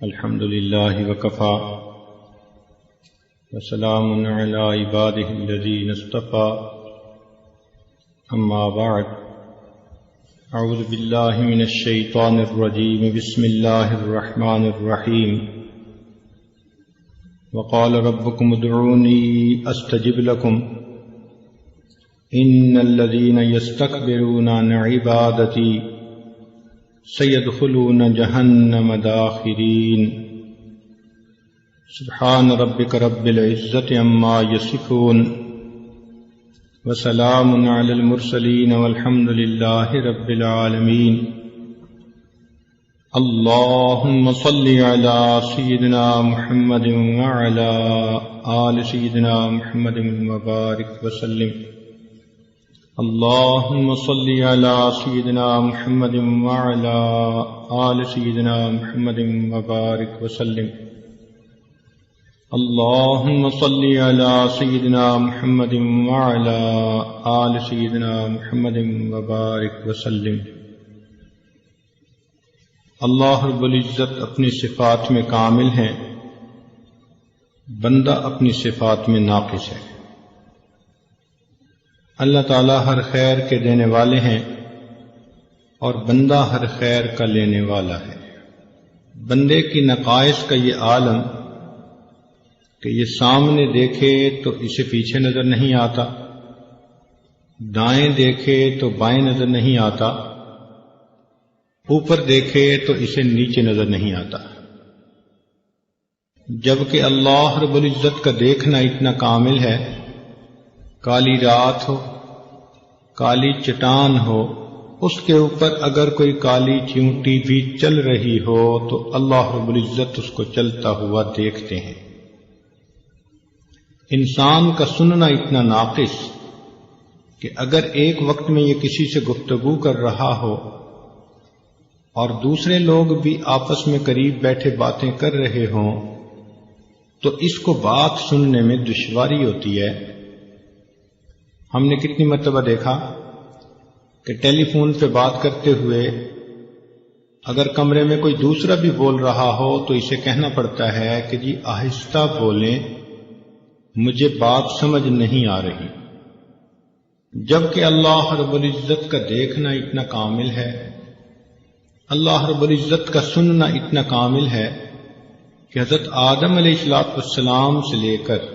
الحمد لله وكفى وسلام على عباده الذين اصطفى أما بعد أعوذ بالله من الشيطان الرجيم بسم الله الرحمن الرحيم وقال ربكم ادعوني أستجب لكم إن الذين يستكبرون عن عبادتي سيدخلون جهنم داخرين سبحان ربك رب العزة عما يصفون وسلام على المرسلين والحمد لله رب العالمين اللهم صل على سيدنا محمد وعلى آل سيدنا محمد وبارك وسلم اللهم صل على سيدنا محمد وعلى آل سيدنا محمد وبارك وسلم اللهم صل على سيدنا محمد وعلى آل سيدنا محمد وبارك وسلم۔ اللہ رب العزت اپنی صفات میں کامل ہیں، بندہ اپنی صفات میں ناقص ہے۔ اللہ تعالیٰ ہر خیر کے دینے والے ہیں اور بندہ ہر خیر کا لینے والا ہے۔ بندے کی نقائص کا یہ عالم کہ یہ سامنے دیکھے تو اسے پیچھے نظر نہیں آتا، دائیں دیکھے تو بائیں نظر نہیں آتا، اوپر دیکھے تو اسے نیچے نظر نہیں آتا، جبکہ اللہ رب العزت کا دیکھنا اتنا کامل ہے۔ کالی رات ہو، کالی چٹان ہو، اس کے اوپر اگر کوئی کالی چیونٹی بھی چل رہی ہو تو اللہ رب العزت اس کو چلتا ہوا دیکھتے ہیں۔ انسان کا سننا اتنا ناقص کہ اگر ایک وقت میں یہ کسی سے گفتگو کر رہا ہو اور دوسرے لوگ بھی آپس میں قریب بیٹھے باتیں کر رہے ہوں تو اس کو بات سننے میں دشواری ہوتی ہے۔ ہم نے کتنی مرتبہ دیکھا کہ ٹیلی فون پہ بات کرتے ہوئے اگر کمرے میں کوئی دوسرا بھی بول رہا ہو تو اسے کہنا پڑتا ہے کہ جی آہستہ بولیں، مجھے بات سمجھ نہیں آ رہی، جبکہ اللہ رب العزت کا دیکھنا اتنا کامل ہے، اللہ رب العزت کا سننا اتنا کامل ہے کہ حضرت آدم علیہ السلام سے لے کر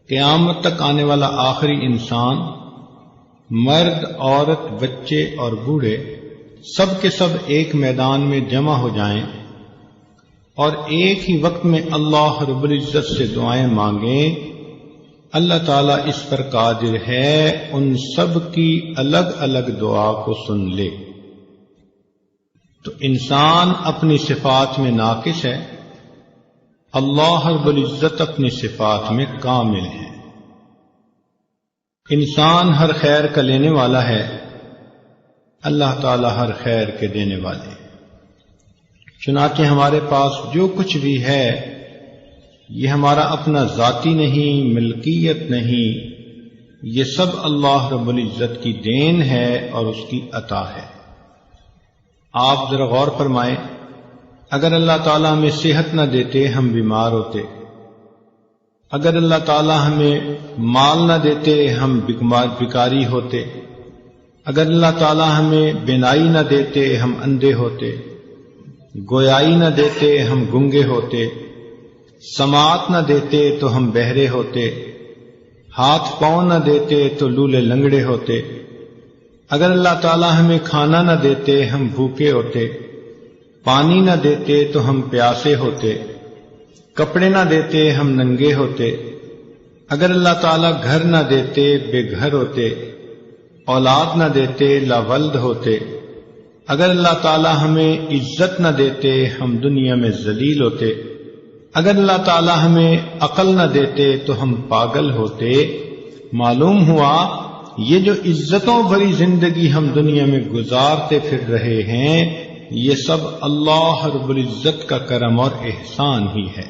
قیامت تک آنے والا آخری انسان، مرد، عورت، بچے اور بوڑھے سب کے سب ایک میدان میں جمع ہو جائیں اور ایک ہی وقت میں اللہ رب العزت سے دعائیں مانگیں، اللہ تعالیٰ اس پر قادر ہے ان سب کی الگ الگ دعا کو سن لے۔ تو انسان اپنی صفات میں ناقص ہے، اللہ رب العزت اپنی صفات میں کامل ہے۔ انسان ہر خیر کا لینے والا ہے، اللہ تعالی ہر خیر کے دینے والے۔ چنانچہ ہمارے پاس جو کچھ بھی ہے یہ ہمارا اپنا ذاتی نہیں، ملکیت نہیں، یہ سب اللہ رب العزت کی دین ہے اور اس کی عطا ہے۔ آپ ذرا غور فرمائیں، اگر اللہ تعالیٰ ہمیں صحت نہ دیتے ہم بیمار ہوتے، اگر اللہ تعالیٰ ہمیں مال نہ دیتے ہم بیکاری ہوتے، اگر اللہ تعالیٰ ہمیں بینائی نہ دیتے ہم اندھے ہوتے، گویائی نہ دیتے ہم گنگے ہوتے، سماعت نہ دیتے تو ہم بہرے ہوتے، ہاتھ پاؤں نہ دیتے تو لولے لنگڑے ہوتے، اگر اللہ تعالیٰ ہمیں کھانا نہ دیتے ہم بھوکے ہوتے، پانی نہ دیتے تو ہم پیاسے ہوتے، کپڑے نہ دیتے ہم ننگے ہوتے، اگر اللہ تعالیٰ گھر نہ دیتے بے گھر ہوتے، اولاد نہ دیتے لاولد ہوتے، اگر اللہ تعالیٰ ہمیں عزت نہ دیتے ہم دنیا میں ذلیل ہوتے، اگر اللہ تعالیٰ ہمیں عقل نہ دیتے تو ہم پاگل ہوتے۔ معلوم ہوا یہ جو عزتوں بھری زندگی ہم دنیا میں گزارتے پھر رہے ہیں یہ سب اللہ رب العزت کا کرم اور احسان ہی ہے۔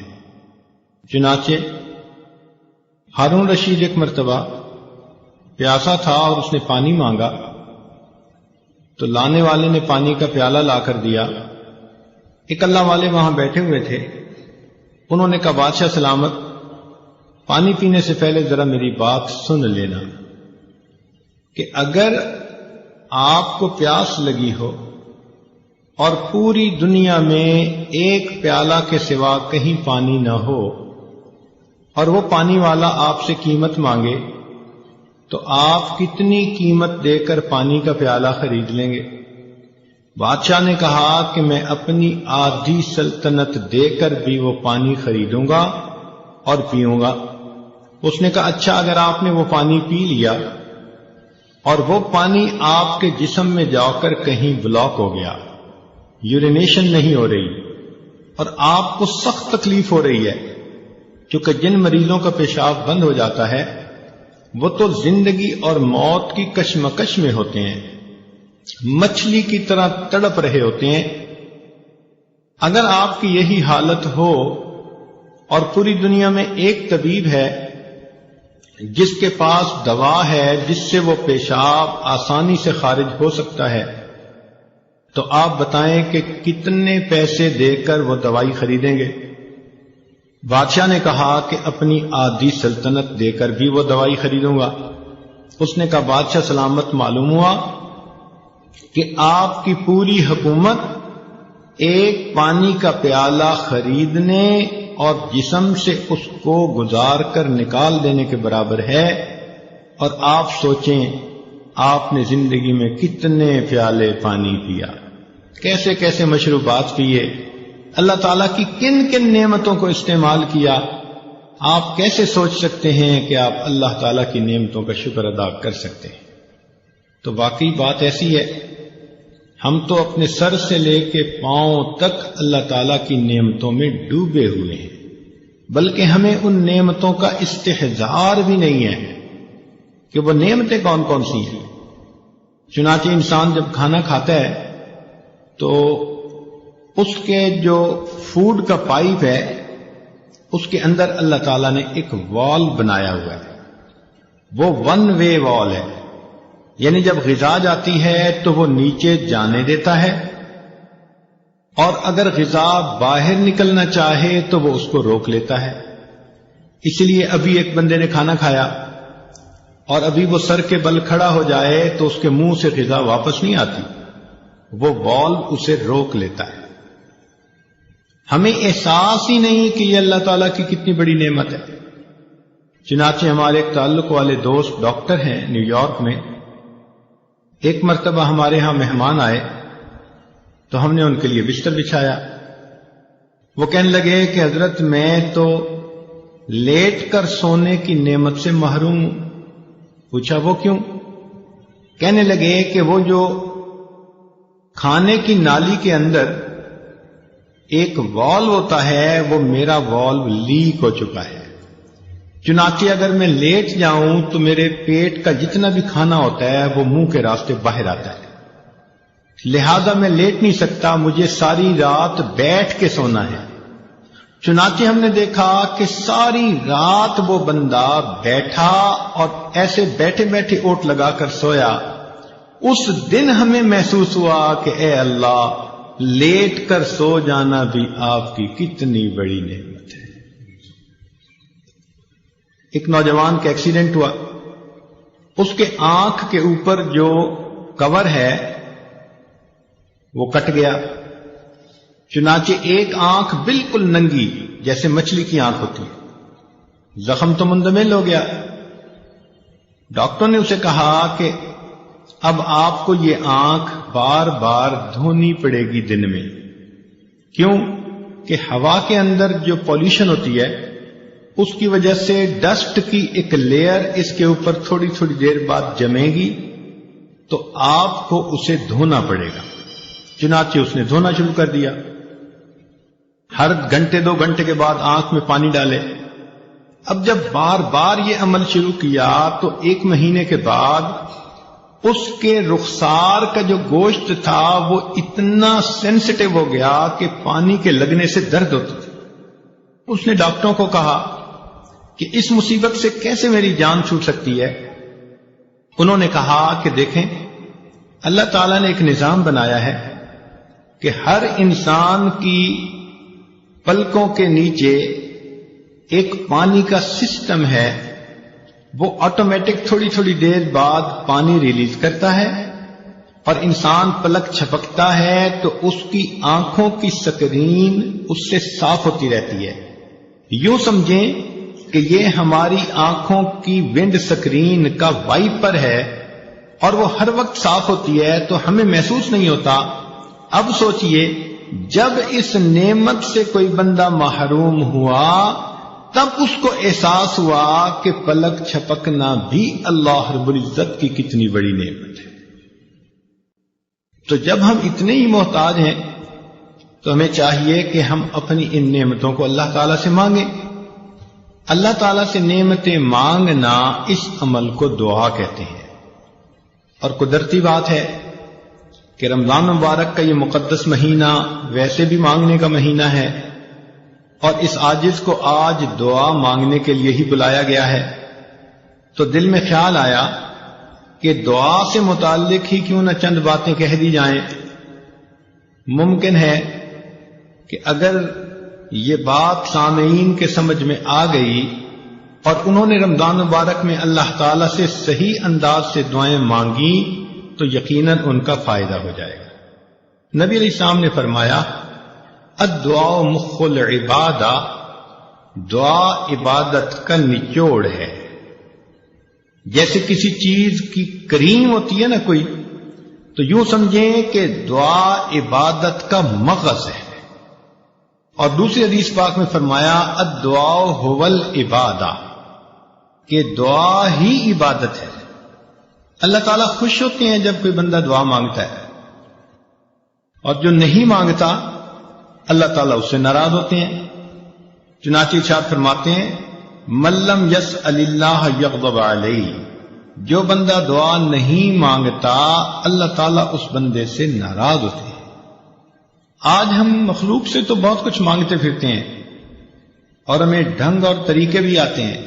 چنانچہ ہارون رشید ایک مرتبہ پیاسا تھا اور اس نے پانی مانگا تو لانے والے نے پانی کا پیالہ لا کر دیا ایک اللہ والے وہاں بیٹھے ہوئے تھے. انہوں نے کہا بادشاہ سلامت، پانی پینے سے پہلے ذرا میری بات سن لینا کہ اگر آپ کو پیاس لگی ہو اور پوری دنیا میں ایک پیالہ کے سوا کہیں پانی نہ ہو اور وہ پانی والا آپ سے قیمت مانگے تو آپ کتنی قیمت دے کر پانی کا پیالہ خرید لیں گے؟ بادشاہ نے کہا کہ میں اپنی آدھی سلطنت دے کر بھی وہ پانی خریدوں گا اور پیوں گا. اس نے کہا اچھا، اگر آپ نے وہ پانی پی لیا اور وہ پانی آپ کے جسم میں جا کر کہیں بلاک ہو گیا، یورینیشن نہیں ہو رہی اور آپ کو سخت تکلیف ہو رہی ہے، کیونکہ جن مریضوں کا پیشاب بند ہو جاتا ہے وہ تو زندگی اور موت کی کشمکش میں ہوتے ہیں، مچھلی کی طرح تڑپ رہے ہوتے ہیں. اگر آپ کی یہی حالت ہو اور پوری دنیا میں ایک طبیب ہے جس کے پاس دوا ہے جس سے وہ پیشاب آسانی سے خارج ہو سکتا ہے، تو آپ بتائیں کہ کتنے پیسے دے کر وہ دوائی خریدیں گے؟ بادشاہ نے کہا کہ اپنی آدھی سلطنت دے کر بھی وہ دوائی خریدوں گا. اس نے کہا بادشاہ سلامت، معلوم ہوا کہ آپ کی پوری حکومت ایک پانی کا پیالہ خریدنے اور جسم سے اس کو گزار کر نکال دینے کے برابر ہے، اور آپ سوچیں آپ نے زندگی میں کتنے پیالے پانی پیا، کیسے کیسے مشروبات پیے، اللہ تعالیٰ کی کن کن نعمتوں کو استعمال کیا. آپ کیسے سوچ سکتے ہیں کہ آپ اللہ تعالیٰ کی نعمتوں کا شکر ادا کر سکتے ہیں؟ تو واقعی بات ایسی ہے، ہم تو اپنے سر سے لے کے پاؤں تک اللہ تعالیٰ کی نعمتوں میں ڈوبے ہوئے ہیں، بلکہ ہمیں ان نعمتوں کا استحضار بھی نہیں ہے کہ وہ نعمتیں کون کون سی ہیں. چنانچہ انسان جب کھانا کھاتا ہے تو اس کے جو فوڈ کا پائپ ہے اس کے اندر اللہ تعالیٰ نے ایک وال بنایا ہوا ہے، وہ ون وے وال ہے، یعنی جب غذا جاتی ہے تو وہ نیچے جانے دیتا ہے، اور اگر غذا باہر نکلنا چاہے تو وہ اس کو روک لیتا ہے. اس لیے ابھی ایک بندے نے کھانا کھایا اور ابھی وہ سر کے بل کھڑا ہو جائے تو اس کے منہ سے غذا واپس نہیں آتی، وہ والو اسے روک لیتا ہے. ہمیں احساس ہی نہیں کہ یہ اللہ تعالیٰ کی کتنی بڑی نعمت ہے. چنانچہ ہمارے ایک تعلق والے دوست ڈاکٹر ہیں نیو یارک میں، ایک مرتبہ ہمارے ہاں مہمان آئے تو ہم نے ان کے لیے بستر بچھایا. وہ کہنے لگے کہ حضرت میں تو لیٹ کر سونے کی نعمت سے محروم ہوں. پوچھا وہ کیوں؟ کہنے لگے کہ وہ جو کھانے کی نالی کے اندر ایک والو ہوتا ہے وہ میرا والو لیک ہو چکا ہے، چنانچہ اگر میں لیٹ جاؤں تو میرے پیٹ کا جتنا بھی کھانا ہوتا ہے وہ منہ کے راستے باہر آتا ہے، لہذا میں لیٹ نہیں سکتا، مجھے ساری رات بیٹھ کے سونا ہے. چنانچہ ہم نے دیکھا کہ ساری رات وہ بندہ بیٹھا اور ایسے بیٹھے بیٹھے اوٹ لگا کر سویا. اس دن ہمیں محسوس ہوا کہ اے اللہ، لیٹ کر سو جانا بھی آپ کی کتنی بڑی نعمت ہے. ایک نوجوان کا ایکسیڈنٹ ہوا، اس کے آنکھ کے اوپر جو کور ہے وہ کٹ گیا، چنانچہ ایک آنکھ بالکل ننگی جیسے مچھلی کی آنکھ ہوتی ہے، زخم تو مندمل ہو گیا. ڈاکٹر نے اسے کہا کہ اب آپ کو یہ آنکھ بار بار دھونی پڑے گی دن میں. کیوں؟ کہ ہوا کے اندر جو پولیوشن ہوتی ہے اس کی وجہ سے ڈسٹ کی ایک لیئر اس کے اوپر تھوڑی تھوڑی دیر بعد جمے گی، تو آپ کو اسے دھونا پڑے گا. چنانچہ اس نے دھونا شروع کر دیا، ہر گھنٹے 2 گھنٹے کے بعد آنکھ میں پانی ڈالے. اب جب بار بار یہ عمل شروع کیا تو 1 مہینے کے بعد اس کے رخسار کا جو گوشت تھا وہ اتنا سینسٹیو ہو گیا کہ پانی کے لگنے سے درد ہوتا تھا. اس نے ڈاکٹروں کو کہا کہ اس مصیبت سے کیسے میری جان چھوٹ سکتی ہے؟ انہوں نے کہا کہ دیکھیں، اللہ تعالیٰ نے ایک نظام بنایا ہے کہ ہر انسان کی پلکوں کے نیچے ایک پانی کا سسٹم ہے، وہ آٹومیٹک تھوڑی تھوڑی دیر بعد پانی ریلیز کرتا ہے، اور انسان پلک چھپکتا ہے تو اس کی آنکھوں کی سکرین اس سے صاف ہوتی رہتی ہے۔ یوں سمجھیں کہ یہ ہماری آنکھوں کی ونڈ سکرین کا وائپر ہے، اور وہ ہر وقت صاف ہوتی ہے تو ہمیں محسوس نہیں ہوتا۔ اب سوچئے جب اس نعمت سے کوئی بندہ محروم ہوا تب اس کو احساس ہوا کہ پلک چھپکنا بھی اللہ رب العزت کی کتنی بڑی نعمت ہے۔ تو جب ہم اتنے ہی محتاج ہیں تو ہمیں چاہیے کہ ہم اپنی ان نعمتوں کو اللہ تعالیٰ سے مانگیں۔ اللہ تعالیٰ سے نعمتیں مانگنا اس عمل کو دعا کہتے ہیں، اور قدرتی بات ہے کہ رمضان مبارک کا یہ مقدس مہینہ ویسے بھی مانگنے کا مہینہ ہے، اور اس عاجز کو آج دعا مانگنے کے لیے ہی بلایا گیا ہے۔ تو دل میں خیال آیا کہ دعا سے متعلق ہی کیوں نہ چند باتیں کہہ دی جائیں۔ ممکن ہے کہ اگر یہ بات سامعین کے سمجھ میں آ گئی اور انہوں نے رمضان مبارک میں اللہ تعالیٰ سے صحیح انداز سے دعائیں مانگی تو یقیناً ان کا فائدہ ہو جائے گا۔ نبی علیہ السلام نے فرمایا الدعاء مخ العبادہ، دعا عبادت کا نچوڑ ہے۔ جیسے کسی چیز کی کریم ہوتی ہے نا کوئی، تو یوں سمجھیں کہ دعا عبادت کا مغز ہے۔ اور دوسری حدیث پاک میں فرمایا الدعاء هو العبادہ، کہ دعا ہی عبادت ہے۔ اللہ تعالیٰ خوش ہوتے ہیں جب کوئی بندہ دعا مانگتا ہے، اور جو نہیں مانگتا اللہ تعالیٰ اس سے ناراض ہوتے ہیں۔ چنانچہ ارشاد فرماتے ہیں من لم یسأل اللہ یغضب علیہ، جو بندہ دعا نہیں مانگتا اللہ تعالیٰ اس بندے سے ناراض ہوتے ہیں۔ آج ہم مخلوق سے تو بہت کچھ مانگتے پھرتے ہیں اور ہمیں ڈھنگ اور طریقے بھی آتے ہیں،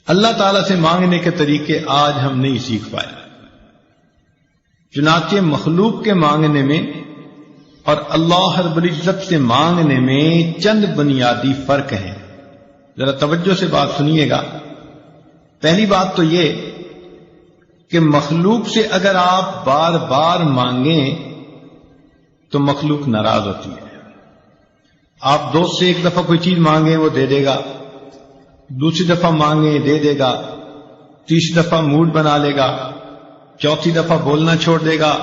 اللہ تعالیٰ سے مانگنے کے طریقے آج ہم نہیں سیکھ پائے۔ چنانچہ مخلوق کے مانگنے میں اور اللہ رب العزت سے مانگنے میں چند بنیادی فرق ہیں۔ ذرا توجہ سے بات سنیے گا۔ پہلی بات تو یہ کہ مخلوق سے اگر آپ بار بار مانگیں تو مخلوق ناراض ہوتی ہے۔ آپ دوست سے ایک دفعہ کوئی چیز مانگیں وہ دے دے گا، دوسری دفعہ مانگیں دے دے گا، تیسری دفعہ موڈ بنا لے گا، چوتھی دفعہ بولنا چھوڑ دے گا،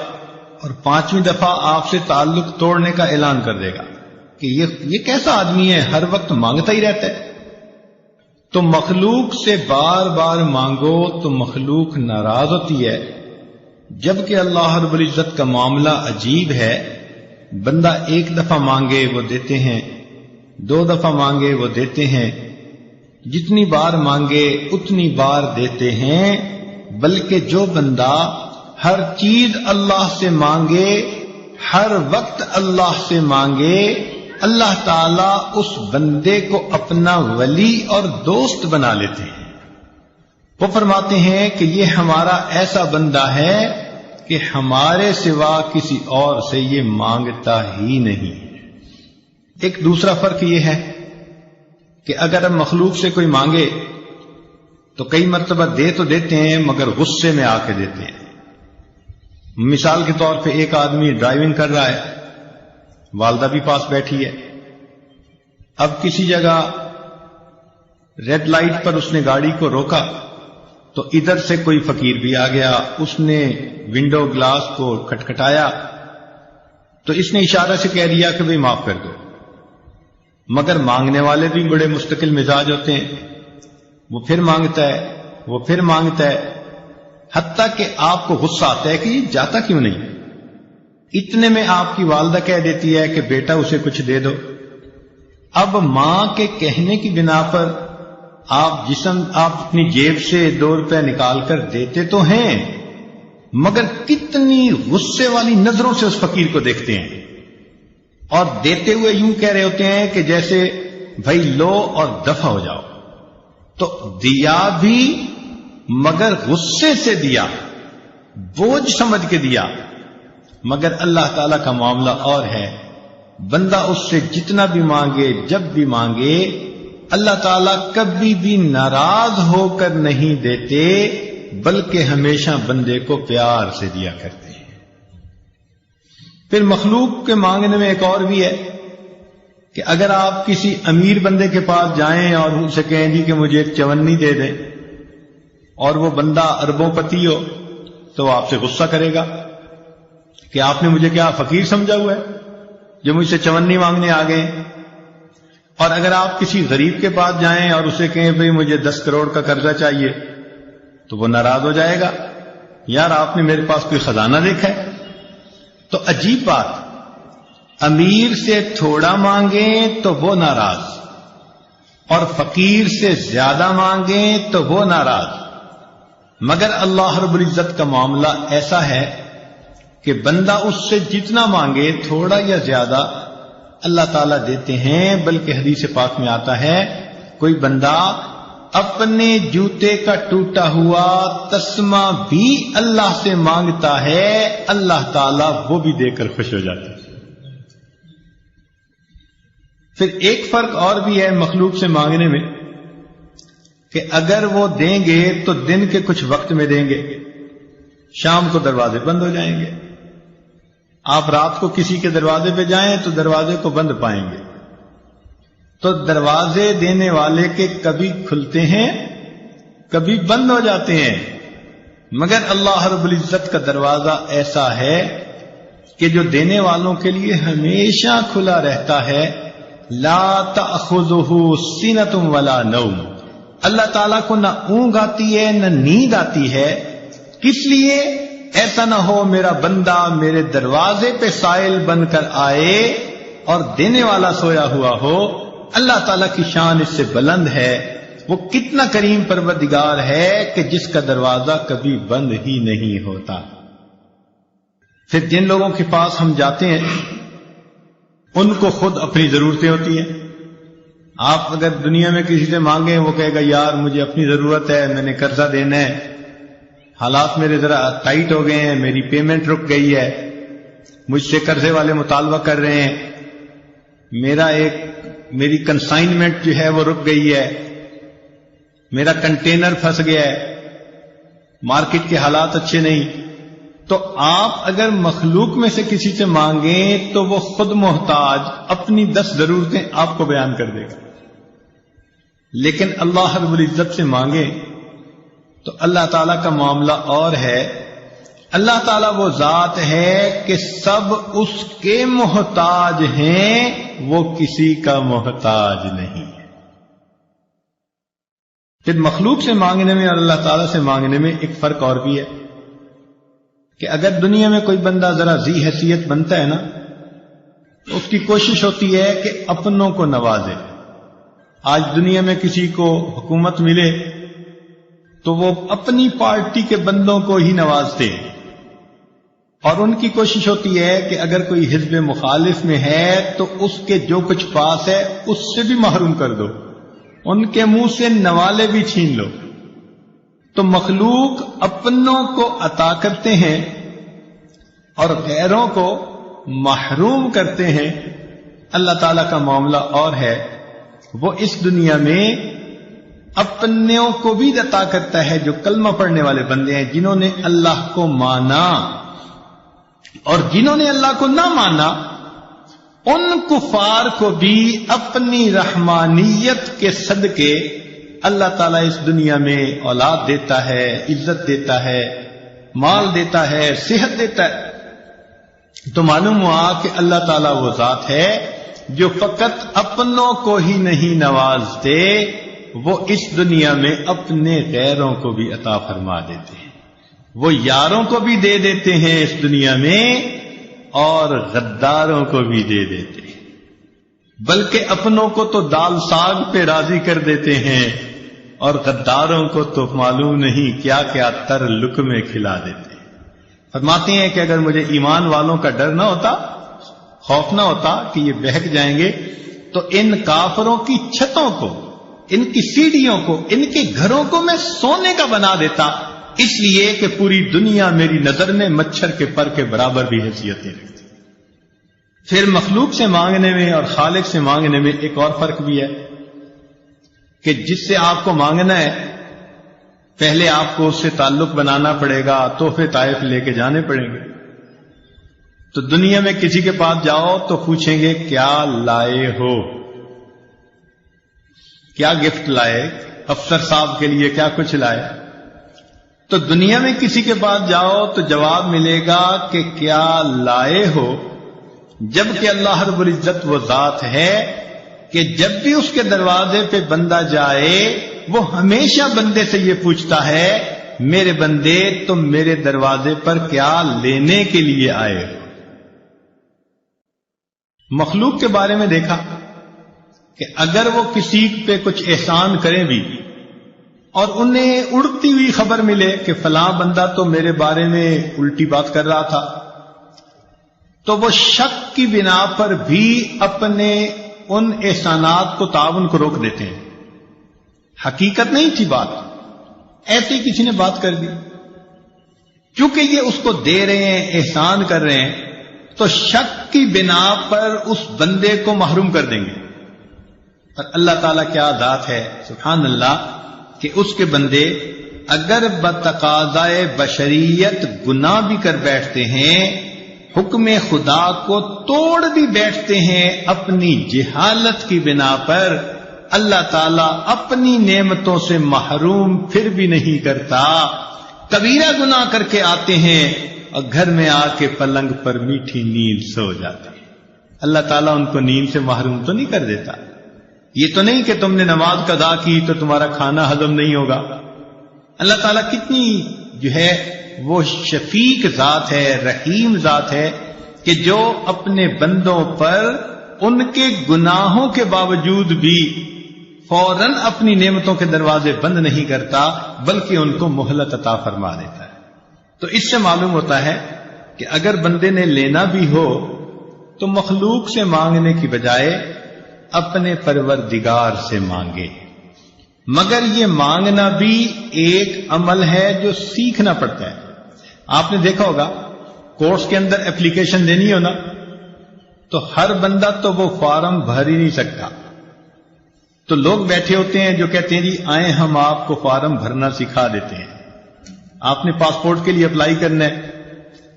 اور پانچویں دفعہ آپ سے تعلق توڑنے کا اعلان کر دے گا کہ یہ کیسا آدمی ہے، ہر وقت مانگتا ہی رہتا ہے۔ تو مخلوق سے بار بار مانگو تو مخلوق ناراض ہوتی ہے، جبکہ اللہ رب العزت کا معاملہ عجیب ہے۔ بندہ ایک دفعہ مانگے وہ دیتے ہیں، دو دفعہ مانگے وہ دیتے ہیں، جتنی بار مانگے اتنی بار دیتے ہیں، بلکہ جو بندہ ہر چیز اللہ سے مانگے، ہر وقت اللہ سے مانگے، اللہ تعالیٰ اس بندے کو اپنا ولی اور دوست بنا لیتے ہیں۔ وہ فرماتے ہیں کہ یہ ہمارا ایسا بندہ ہے کہ ہمارے سوا کسی اور سے یہ مانگتا ہی نہیں۔ ایک دوسرا فرق یہ ہے کہ اگر ہم مخلوق سے کوئی مانگے تو کئی مرتبہ دے تو دیتے ہیں مگر غصے میں آ کے دیتے ہیں۔ مثال کے طور پہ ایک آدمی ڈرائیونگ کر رہا ہے، والدہ بھی پاس بیٹھی ہے، اب کسی جگہ ریڈ لائٹ پر اس نے گاڑی کو روکا تو ادھر سے کوئی فقیر بھی آ گیا، اس نے ونڈو گلاس کو کھٹکھٹایا تو اس نے اشارہ سے کہہ دیا کہ بھئی معاف کر دو، مگر مانگنے والے بھی بڑے مستقل مزاج ہوتے ہیں، وہ پھر مانگتا ہے، وہ پھر مانگتا ہے، حتیٰ کہ آپ کو غصہ آتا ہے کہ یہ جاتا کیوں نہیں۔ اتنے میں آپ کی والدہ کہہ دیتی ہے کہ بیٹا اسے کچھ دے دو۔ اب ماں کے کہنے کی بنا پر آپ اپنی جیب سے 2 روپے نکال کر دیتے تو ہیں، مگر کتنی غصے والی نظروں سے اس فقیر کو دیکھتے ہیں، اور دیتے ہوئے یوں کہہ رہے ہوتے ہیں کہ جیسے بھائی لو اور دفع ہو جاؤ۔ تو دیا بھی مگر غصے سے دیا، بوجھ سمجھ کے دیا، مگر اللہ تعالیٰ کا معاملہ اور ہے. بندہ اس سے جتنا بھی مانگے، جب بھی مانگے، اللہ تعالیٰ کبھی بھی ناراض ہو کر نہیں دیتے، بلکہ ہمیشہ بندے کو پیار سے دیا کرتے ہیں. پھر مخلوق کے مانگنے میں ایک اور بھی ہے کہ اگر آپ کسی امیر بندے کے پاس جائیں اور ان سے کہیں جی کہ مجھے ایک چونی دے دیں، اور وہ بندہ اربوں پتی ہو، تو وہ آپ سے غصہ کرے گا کہ آپ نے مجھے کیا فقیر سمجھا ہوا ہے جو مجھ سے چونی مانگنے آ گئے. اور اگر آپ کسی غریب کے پاس جائیں اور اسے کہیں بھئی مجھے 10 کروڑ کا قرضہ چاہیے، تو وہ ناراض ہو جائے گا، یار آپ نے میرے پاس کوئی خزانہ دیکھا ہے. تو عجیب بات، امیر سے تھوڑا مانگیں تو وہ ناراض، اور فقیر سے زیادہ مانگیں تو وہ ناراض. مگر اللہ رب العزت کا معاملہ ایسا ہے کہ بندہ اس سے جتنا مانگے، تھوڑا یا زیادہ، اللہ تعالیٰ دیتے ہیں. بلکہ حدیث پاک میں آتا ہے کوئی بندہ اپنے جوتے کا ٹوٹا ہوا تسمہ بھی اللہ سے مانگتا ہے، اللہ تعالیٰ وہ بھی دے کر خوش ہو جاتا ہے. پھر ایک فرق اور بھی ہے مخلوق سے مانگنے میں کہ اگر وہ دیں گے تو دن کے کچھ وقت میں دیں گے، شام کو دروازے بند ہو جائیں گے. آپ رات کو کسی کے دروازے پہ جائیں تو دروازے کو بند پائیں گے. تو دروازے دینے والے کے کبھی کھلتے ہیں، کبھی بند ہو جاتے ہیں. مگر اللہ رب العزت کا دروازہ ایسا ہے کہ جو دینے والوں کے لیے ہمیشہ کھلا رہتا ہے. لا تأخذہ سنۃ ولا نوم، اللہ تعالیٰ کو نہ اونگ آتی ہے نہ نیند آتی ہے. کس لیے؟ ایسا نہ ہو میرا بندہ میرے دروازے پہ سائل بن کر آئے اور دینے والا سویا ہوا ہو. اللہ تعالیٰ کی شان اس سے بلند ہے. وہ کتنا کریم پروردگار ہے کہ جس کا دروازہ کبھی بند ہی نہیں ہوتا. پھر جن لوگوں کے پاس ہم جاتے ہیں ان کو خود اپنی ضرورتیں ہوتی ہیں. آپ اگر دنیا میں کسی سے مانگیں، وہ کہے گا یار مجھے اپنی ضرورت ہے، میں نے قرضہ دینا ہے، حالات میرے ذرا ٹائٹ ہو گئے ہیں، میری پیمنٹ رک گئی ہے، مجھ سے قرضے والے مطالبہ کر رہے ہیں، میری کنسائنمنٹ جو ہے وہ رک گئی ہے، میرا کنٹینر پھنس گیا ہے، مارکیٹ کے حالات اچھے نہیں. تو آپ اگر مخلوق میں سے کسی سے مانگیں تو وہ خود محتاج اپنی 10 ضرورتیں آپ کو بیان کر دے گا. لیکن اللہ رب العزت سے مانگیں تو اللہ تعالیٰ کا معاملہ اور ہے. اللہ تعالیٰ وہ ذات ہے کہ سب اس کے محتاج ہیں، وہ کسی کا محتاج نہیں ہے. پھر مخلوق سے مانگنے میں اور اللہ تعالیٰ سے مانگنے میں ایک فرق اور بھی ہے کہ اگر دنیا میں کوئی بندہ ذرا ذی حیثیت بنتا ہے نا، تو اس کی کوشش ہوتی ہے کہ اپنوں کو نوازے. آج دنیا میں کسی کو حکومت ملے تو وہ اپنی پارٹی کے بندوں کو ہی نوازتے ہیں، اور ان کی کوشش ہوتی ہے کہ اگر کوئی حزب مخالف میں ہے تو اس کے جو کچھ پاس ہے اس سے بھی محروم کر دو، ان کے منہ سے نوالے بھی چھین لو. تو مخلوق اپنوں کو عطا کرتے ہیں اور غیروں کو محروم کرتے ہیں. اللہ تعالیٰ کا معاملہ اور ہے، وہ اس دنیا میں اپنوں کو بھی عطا کرتا ہے جو کلمہ پڑھنے والے بندے ہیں، جنہوں نے اللہ کو مانا. اور جنہوں نے اللہ کو نہ مانا ان کفار کو بھی اپنی رحمانیت کے صدقے اللہ تعالیٰ اس دنیا میں اولاد دیتا ہے، عزت دیتا ہے، مال دیتا ہے، صحت دیتا ہے. تو معلوم ہوا کہ اللہ تعالیٰ وہ ذات ہے جو فقط اپنوں کو ہی نہیں نوازتے، وہ اس دنیا میں اپنے غیروں کو بھی عطا فرما دیتے ہیں. وہ یاروں کو بھی دے دیتے ہیں اس دنیا میں اور غداروں کو بھی دے دیتے ہیں. بلکہ اپنوں کو تو دال ساگ پہ راضی کر دیتے ہیں اور غداروں کو تو معلوم نہیں کیا کیا تر لقمے کھلا دیتے ہیں. فرماتے ہیں کہ اگر مجھے ایمان والوں کا ڈر نہ ہوتا، خوف نہ ہوتا کہ یہ بہک جائیں گے، تو ان کافروں کی چھتوں کو، ان کی سیڑھیوں کو، ان کے گھروں کو میں سونے کا بنا دیتا اس لیے کہ پوری دنیا میری نظر میں مچھر کے پر کے برابر بھی حیثیت نہیں رکھتی۔ پھر مخلوق سے مانگنے میں اور خالق سے مانگنے میں ایک اور فرق بھی ہے کہ جس سے آپ کو مانگنا ہے پہلے آپ کو اس سے تعلق بنانا پڑے گا، تحفے طائف لے کے جانے پڑیں گے۔ تو دنیا میں کسی کے پاس جاؤ تو پوچھیں گے کیا لائے ہو، کیا گفٹ لائے، افسر صاحب کے لیے کیا کچھ لائے۔ تو دنیا میں کسی کے پاس جاؤ تو جواب ملے گا کہ کیا لائے ہو، جبکہ اللہ رب العزت وہ ذات ہے کہ جب بھی اس کے دروازے پہ بندہ جائے وہ ہمیشہ بندے سے یہ پوچھتا ہے میرے بندے تم میرے دروازے پر کیا لینے کے لیے آئے ہو۔ مخلوق کے بارے میں دیکھا کہ اگر وہ کسی پہ کچھ احسان کریں بھی اور انہیں اڑتی ہوئی خبر ملے کہ فلاں بندہ تو میرے بارے میں الٹی بات کر رہا تھا، تو وہ شک کی بنا پر بھی اپنے ان احسانات کو تعاون کو روک دیتے ہیں۔ حقیقت نہیں تھی بات، ایسے ہی کسی نے بات کر دی، کیونکہ یہ اس کو دے رہے ہیں، احسان کر رہے ہیں، تو شک کی بنا پر اس بندے کو محروم کر دیں گے۔ پر اللہ تعالیٰ کیا ذات ہے، سبحان اللہ، کہ اس کے بندے اگر بتقاضائے بشریت گناہ بھی کر بیٹھتے ہیں، حکم خدا کو توڑ بھی بیٹھتے ہیں اپنی جہالت کی بنا پر، اللہ تعالیٰ اپنی نعمتوں سے محروم پھر بھی نہیں کرتا۔ کبیرہ گناہ کر کے آتے ہیں اور گھر میں آ کے پلنگ پر میٹھی نیند سو جاتے ہیں، اللہ تعالیٰ ان کو نیند سے محروم تو نہیں کر دیتا۔ یہ تو نہیں کہ تم نے نماز قضا کی تو تمہارا کھانا ہضم نہیں ہوگا۔ اللہ تعالیٰ کتنی جو ہے وہ شفیق ذات ہے، رحیم ذات ہے کہ جو اپنے بندوں پر ان کے گناہوں کے باوجود بھی فوراً اپنی نعمتوں کے دروازے بند نہیں کرتا بلکہ ان کو مہلت عطا فرما دیتا ہے۔ تو اس سے معلوم ہوتا ہے کہ اگر بندے نے لینا بھی ہو تو مخلوق سے مانگنے کی بجائے اپنے پروردگار سے مانگے، مگر یہ مانگنا بھی ایک عمل ہے جو سیکھنا پڑتا ہے۔ آپ نے دیکھا ہوگا کورس کے اندر اپلیکیشن دینی ہو نا تو ہر بندہ تو وہ فارم بھر ہی نہیں سکتا، تو لوگ بیٹھے ہوتے ہیں جو کہتے ہیں جی آئیں ہم آپ کو فارم بھرنا سکھا دیتے ہیں۔ آپ نے پاسپورٹ کے لیے اپلائی کرنا ہے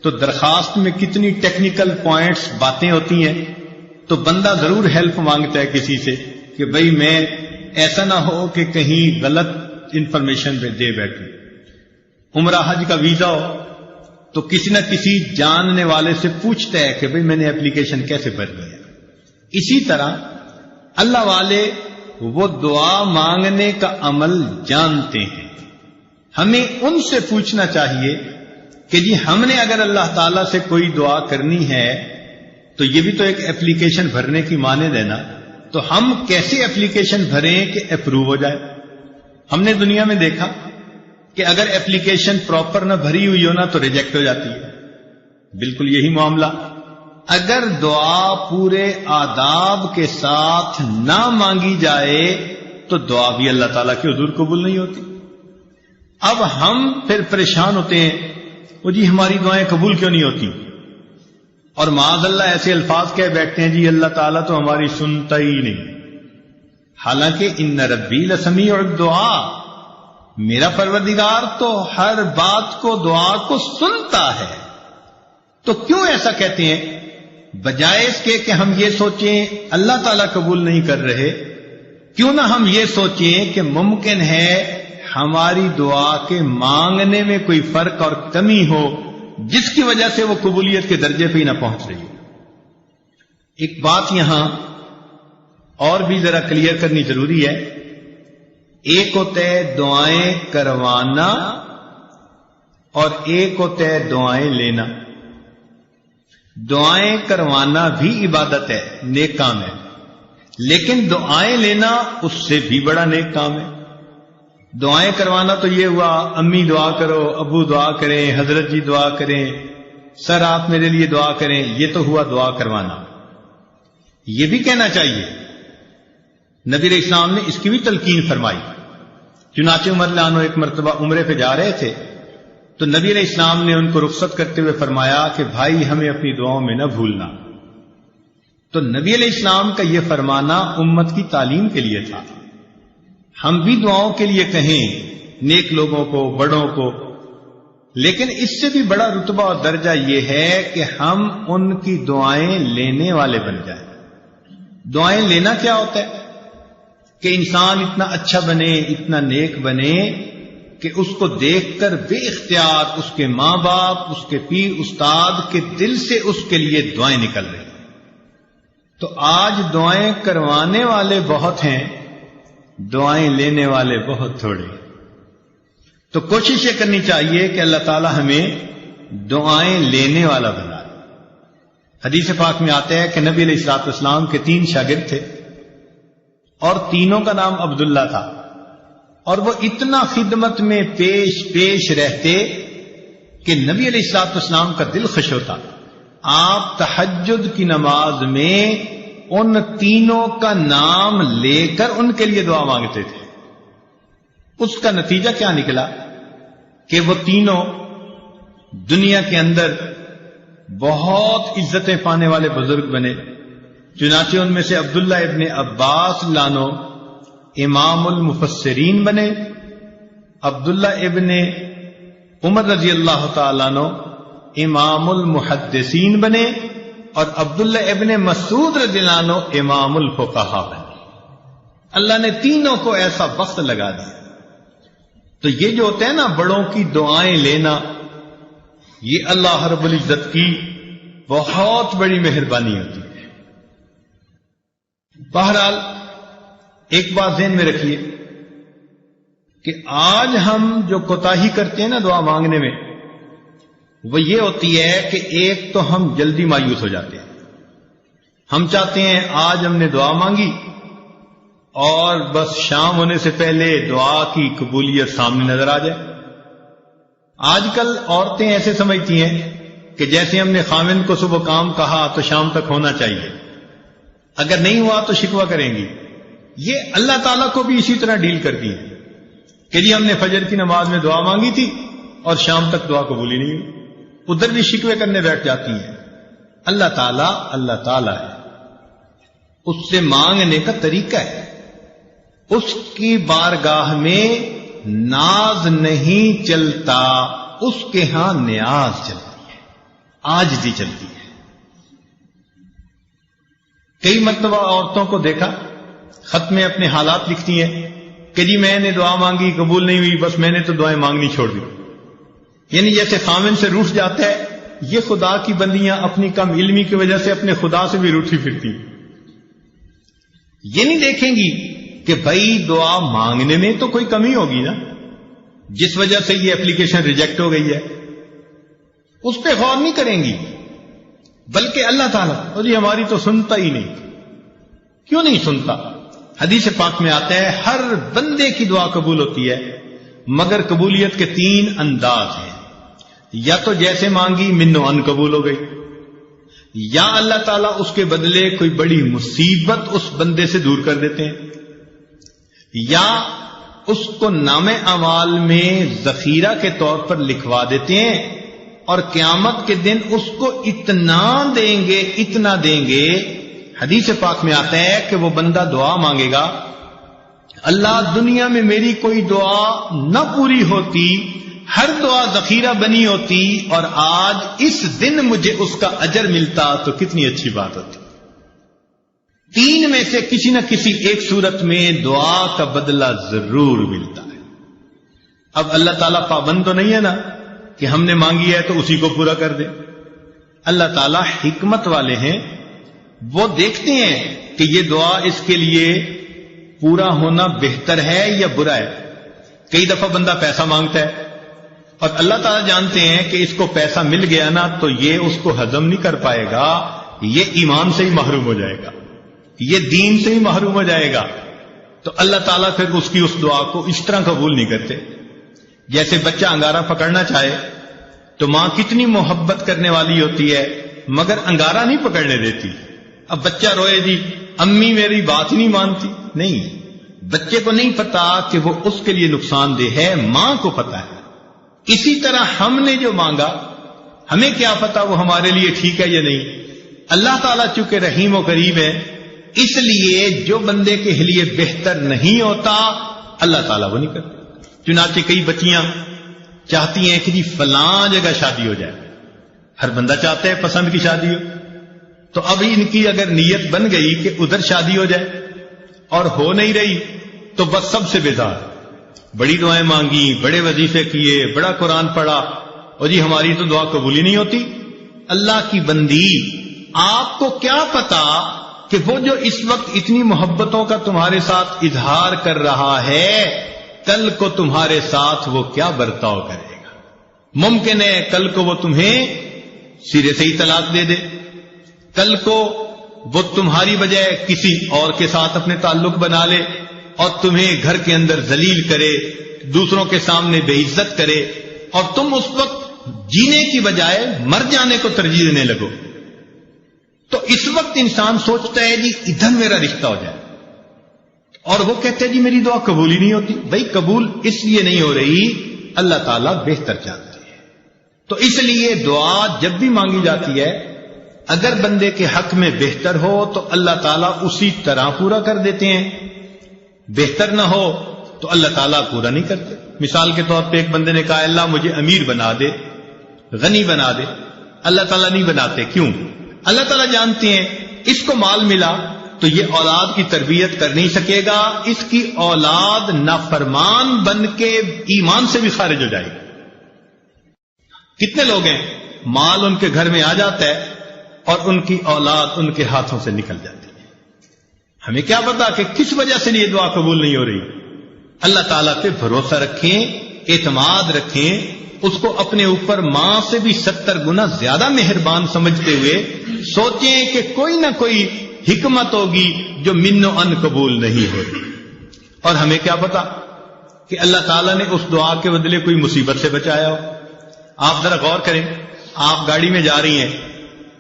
تو درخواست میں کتنی ٹیکنیکل پوائنٹس باتیں ہوتی ہیں، تو بندہ ضرور ہیلپ مانگتا ہے کسی سے کہ بھئی میں ایسا نہ ہو کہ کہیں غلط انفارمیشن پہ دے بیٹھوں۔ عمرہ حج کا ویزا ہو تو کسی نہ کسی جاننے والے سے پوچھتا ہے کہ بھئی میں نے اپلیکیشن کیسے بھر دیا۔ اسی طرح اللہ والے وہ دعا مانگنے کا عمل جانتے ہیں، ہمیں ان سے پوچھنا چاہیے کہ جی ہم نے اگر اللہ تعالیٰ سے کوئی دعا کرنی ہے تو یہ بھی تو ایک اپلیکیشن بھرنے کی مانند ہے نا، تو ہم کیسے اپلیکیشن بھریں کہ اپروو ہو جائے؟ ہم نے دنیا میں دیکھا کہ اگر اپلیکیشن پراپر نہ بھری ہوئی ہو نا تو ریجیکٹ ہو جاتی ہے۔ بالکل یہی معاملہ اگر دعا پورے آداب کے ساتھ نہ مانگی جائے تو دعا بھی اللہ تعالیٰ کے حضور قبول نہیں ہوتی۔ اب ہم پھر پریشان ہوتے ہیں وہ جی ہماری دعائیں قبول کیوں نہیں ہوتی، اور معاذ اللہ ایسے الفاظ کہہ بیٹھتے ہیں جی اللہ تعالیٰ تو ہماری سنتا ہی نہیں، حالانکہ ان ربی لسمیع الدعاء، میرا پروردگار تو ہر بات کو دعا کو سنتا ہے۔ تو کیوں ایسا کہتے ہیں؟ بجائے اس کے کہ ہم یہ سوچیں اللہ تعالیٰ قبول نہیں کر رہے، کیوں نہ ہم یہ سوچیں کہ ممکن ہے ہماری دعا کے مانگنے میں کوئی فرق اور کمی ہو جس کی وجہ سے وہ قبولیت کے درجے پہ ہی نہ پہنچ رہی ہو۔ ایک بات یہاں اور بھی ذرا کلیئر کرنی ضروری ہے، ایک ہوتا ہے دعائیں کروانا اور ایک ہوتا ہے دعائیں لینا۔ دعائیں کروانا بھی عبادت ہے، نیک کام ہے، لیکن دعائیں لینا اس سے بھی بڑا نیک کام ہے۔ دعائیں کروانا تو یہ ہوا امی دعا کرو، ابو دعا کریں، حضرت جی دعا کریں، سر آپ میرے لیے دعا کریں، یہ تو ہوا دعا کروانا۔ یہ بھی کہنا چاہیے، نبی علیہ السلام نے اس کی بھی تلقین فرمائی۔ چنانچہ عمر رضی اللہ عنہ ایک مرتبہ عمرے پہ جا رہے تھے تو نبی علیہ السلام نے ان کو رخصت کرتے ہوئے فرمایا کہ بھائی ہمیں اپنی دعاؤں میں نہ بھولنا. تو نبی علیہ السلام کا یہ فرمانا امت کی تعلیم کے لیے تھا. ہم بھی دعاؤں کے لیے کہیں نیک لوگوں کو، بڑوں کو، لیکن اس سے بھی بڑا رتبہ اور درجہ یہ ہے کہ ہم ان کی دعائیں لینے والے بن جائیں. دعائیں لینا کیا ہوتا ہے؟ کہ انسان اتنا اچھا بنے، اتنا نیک بنے کہ اس کو دیکھ کر بے اختیار اس کے ماں باپ، اس کے پیر استاد کے دل سے اس کے لیے دعائیں نکل رہی. تو آج دعائیں کروانے والے بہت ہیں، دعائیں لینے والے بہت تھوڑے. تو کوشش یہ کرنی چاہیے کہ اللہ تعالی ہمیں دعائیں لینے والا بنائے. حدیث پاک میں آتا ہے کہ نبی علیہ الصلوۃ والسلام کے 3 شاگرد تھے اور تینوں کا نام عبداللہ تھا، اور وہ اتنا خدمت میں پیش رہتے کہ نبی علیہ الصلوۃ والسلام کا دل خوش ہوتا. آپ تہجد کی نماز میں ان تینوں کا نام لے کر ان کے لیے دعا مانگتے تھے. اس کا نتیجہ کیا نکلا کہ وہ تینوں دنیا کے اندر بہت عزتیں پانے والے بزرگ بنے. چنانچہ ان میں سے عبداللہ ابن عباس لانو امام المفسرین بنے، عبداللہ ابن عمر رضی اللہ تعالیٰ عنہ امام المحدثین بنے، اور عبداللہ ابن مسعود رضی اللہ عنہ امام الفقہاء بنے. اللہ نے تینوں کو ایسا وقت لگا دیا. تو یہ جو ہوتا ہے نا بڑوں کی دعائیں لینا، یہ اللہ رب العزت کی بہت بڑی مہربانی ہوتی ہے. بہرحال ایک بات ذہن میں رکھیے کہ آج ہم جو کوتاہی کرتے ہیں نا دعا مانگنے میں، وہ یہ ہوتی ہے کہ ایک تو ہم جلدی مایوس ہو جاتے ہیں. ہم چاہتے ہیں آج ہم نے دعا مانگی اور بس شام ہونے سے پہلے دعا کی قبولیت سامنے نظر آ جائے. آج کل عورتیں ایسے سمجھتی ہیں کہ جیسے ہم نے خاوند کو صبح کام کہا تو شام تک ہونا چاہیے، اگر نہیں ہوا تو شکوہ کریں گی. یہ اللہ تعالیٰ کو بھی اسی طرح ڈیل کرتی ہے کہ جی ہم نے فجر کی نماز میں دعا مانگی تھی اور شام تک دعا قبول ہی نہیں ہوئی. ادھر بھی شکوے کرنے بیٹھ جاتی ہیں. اللہ تعالیٰ ہے، اس سے مانگنے کا طریقہ ہے. اس کی بارگاہ میں ناز نہیں چلتا، اس کے ہاں نیاز چلتی ہے، عاجزی چلتی ہے. کئی مرتبہ عورتوں کو دیکھا خط میں اپنے حالات لکھتی ہیں کہ جی میں نے دعا مانگی قبول نہیں ہوئی، بس میں نے تو دعائیں مانگنی چھوڑ دی. یعنی جیسے خامن سے روٹھ جاتا ہے، یہ خدا کی بندیاں اپنی کم علمی کی وجہ سے اپنے خدا سے بھی روٹھی پھرتی. یہ نہیں دیکھیں گی کہ بھائی دعا مانگنے میں تو کوئی کمی ہوگی نا، جس وجہ سے یہ اپلیکیشن ریجیکٹ ہو گئی ہے، اس پہ غور نہیں کریں گی. بلکہ اللہ تعالیٰ اور یہ ہماری تو سنتا ہی نہیں. کیوں نہیں سنتا؟ حدیث پاک میں آتا ہے ہر بندے کی دعا قبول ہوتی ہے، مگر قبولیت کے 3 انداز ہیں. یا تو جیسے مانگی منو ان قبول ہو گئی، یا اللہ تعالیٰ اس کے بدلے کوئی بڑی مصیبت اس بندے سے دور کر دیتے ہیں، یا اس کو نام اعمال میں ذخیرہ کے طور پر لکھوا دیتے ہیں، اور قیامت کے دن اس کو اتنا دیں گے. حدیث پاک میں آتا ہے کہ وہ بندہ دعا مانگے گا، اللہ دنیا میں میری کوئی دعا نہ پوری ہوتی، ہر دعا ذخیرہ بنی ہوتی، اور آج اس دن مجھے اس کا اجر ملتا تو کتنی اچھی بات ہوتی. 3 میں سے کسی نہ کسی ایک صورت میں دعا کا بدلہ ضرور ملتا ہے. اب اللہ تعالیٰ پابند تو نہیں ہے نا کہ ہم نے مانگی ہے تو اسی کو پورا کر دے. اللہ تعالیٰ حکمت والے ہیں، وہ دیکھتے ہیں کہ یہ دعا اس کے لیے پورا ہونا بہتر ہے یا برا ہے. کئی دفعہ بندہ پیسہ مانگتا ہے اور اللہ تعالیٰ جانتے ہیں کہ اس کو پیسہ مل گیا نا تو یہ اس کو ہضم نہیں کر پائے گا، یہ ایمان سے ہی محروم ہو جائے گا، یہ دین سے ہی محروم ہو جائے گا. تو اللہ تعالیٰ پھر اس کی اس دعا کو اس طرح قبول نہیں کرتے. جیسے بچہ انگارہ پکڑنا چاہے تو ماں کتنی محبت کرنے والی ہوتی ہے مگر انگارہ نہیں پکڑنے دیتی. اب بچہ روئے جی امی میری بات ہی نہیں مانتی. نہیں، بچے کو نہیں پتا کہ وہ اس کے لیے نقصان دہ ہے، ماں کو پتا ہے. اسی طرح ہم نے جو مانگا ہمیں کیا پتا وہ ہمارے لیے ٹھیک ہے یا نہیں. اللہ تعالیٰ چونکہ رحیم و کریم ہے اس لیے جو بندے کے لیے بہتر نہیں ہوتا اللہ تعالیٰ وہ نہیں کرتا. چنانچہ کئی بچیاں چاہتی ہیں کہ جی فلاں جگہ شادی ہو جائے. ہر بندہ چاہتا ہے پسند کی شادی ہو. تو اب ان کی اگر نیت بن گئی کہ ادھر شادی ہو جائے اور ہو نہیں رہی تو بس سب سے بیزار. بڑی دعائیں مانگی، بڑے وظیفے کیے، بڑا قرآن پڑھا اور جی ہماری تو دعا قبول ہی نہیں ہوتی. اللہ کی بندی، آپ کو کیا پتا کہ وہ جو اس وقت اتنی محبتوں کا تمہارے ساتھ اظہار کر رہا ہے کل کو تمہارے ساتھ وہ کیا برتاؤ کرے گا. ممکن ہے کل کو وہ تمہیں سرے سے ہی طلاق دے دے، کل کو وہ تمہاری بجائے کسی اور کے ساتھ اپنے تعلق بنا لے اور تمہیں گھر کے اندر ذلیل کرے، دوسروں کے سامنے بے عزت کرے اور تم اس وقت جینے کی بجائے مر جانے کو ترجیح دینے لگو. تو اس وقت انسان سوچتا ہے جی ادھر میرا رشتہ ہو جائے اور وہ کہتے ہیں جی میری دعا قبول ہی نہیں ہوتی. بھائی قبول اس لیے نہیں ہو رہی، اللہ تعالیٰ بہتر جانتے ہیں. تو اس لیے دعا جب بھی مانگی جاتی ہے اگر بندے کے حق میں بہتر ہو تو اللہ تعالیٰ اسی طرح پورا کر دیتے ہیں، بہتر نہ ہو تو اللہ تعالیٰ پورا نہیں کرتے. مثال کے طور پہ ایک بندے نے کہا اللہ مجھے امیر بنا دے، غنی بنا دے. اللہ تعالیٰ نہیں بناتے. کیوں؟ اللہ تعالیٰ جانتے ہیں اس کو مال ملا تو یہ اولاد کی تربیت کر نہیں سکے گا، اس کی اولاد نافرمان بن کے ایمان سے بھی خارج ہو جائے گی. کتنے لوگ ہیں مال ان کے گھر میں آ جاتا ہے اور ان کی اولاد ان کے ہاتھوں سے نکل جاتی ہے. ہمیں کیا پتا کہ کس وجہ سے یہ دعا قبول نہیں ہو رہی. اللہ تعالیٰ پہ بھروسہ رکھیں، اعتماد رکھیں، اس کو اپنے اوپر ماں سے بھی 70 گنا زیادہ مہربان سمجھتے ہوئے سوچیں کہ کوئی نہ کوئی حکمت ہوگی جو من و ان قبول نہیں ہوتی. اور ہمیں کیا پتا کہ اللہ تعالیٰ نے اس دعا کے بدلے کوئی مصیبت سے بچایا ہو. آپ ذرا غور کریں، آپ گاڑی میں جا رہی ہیں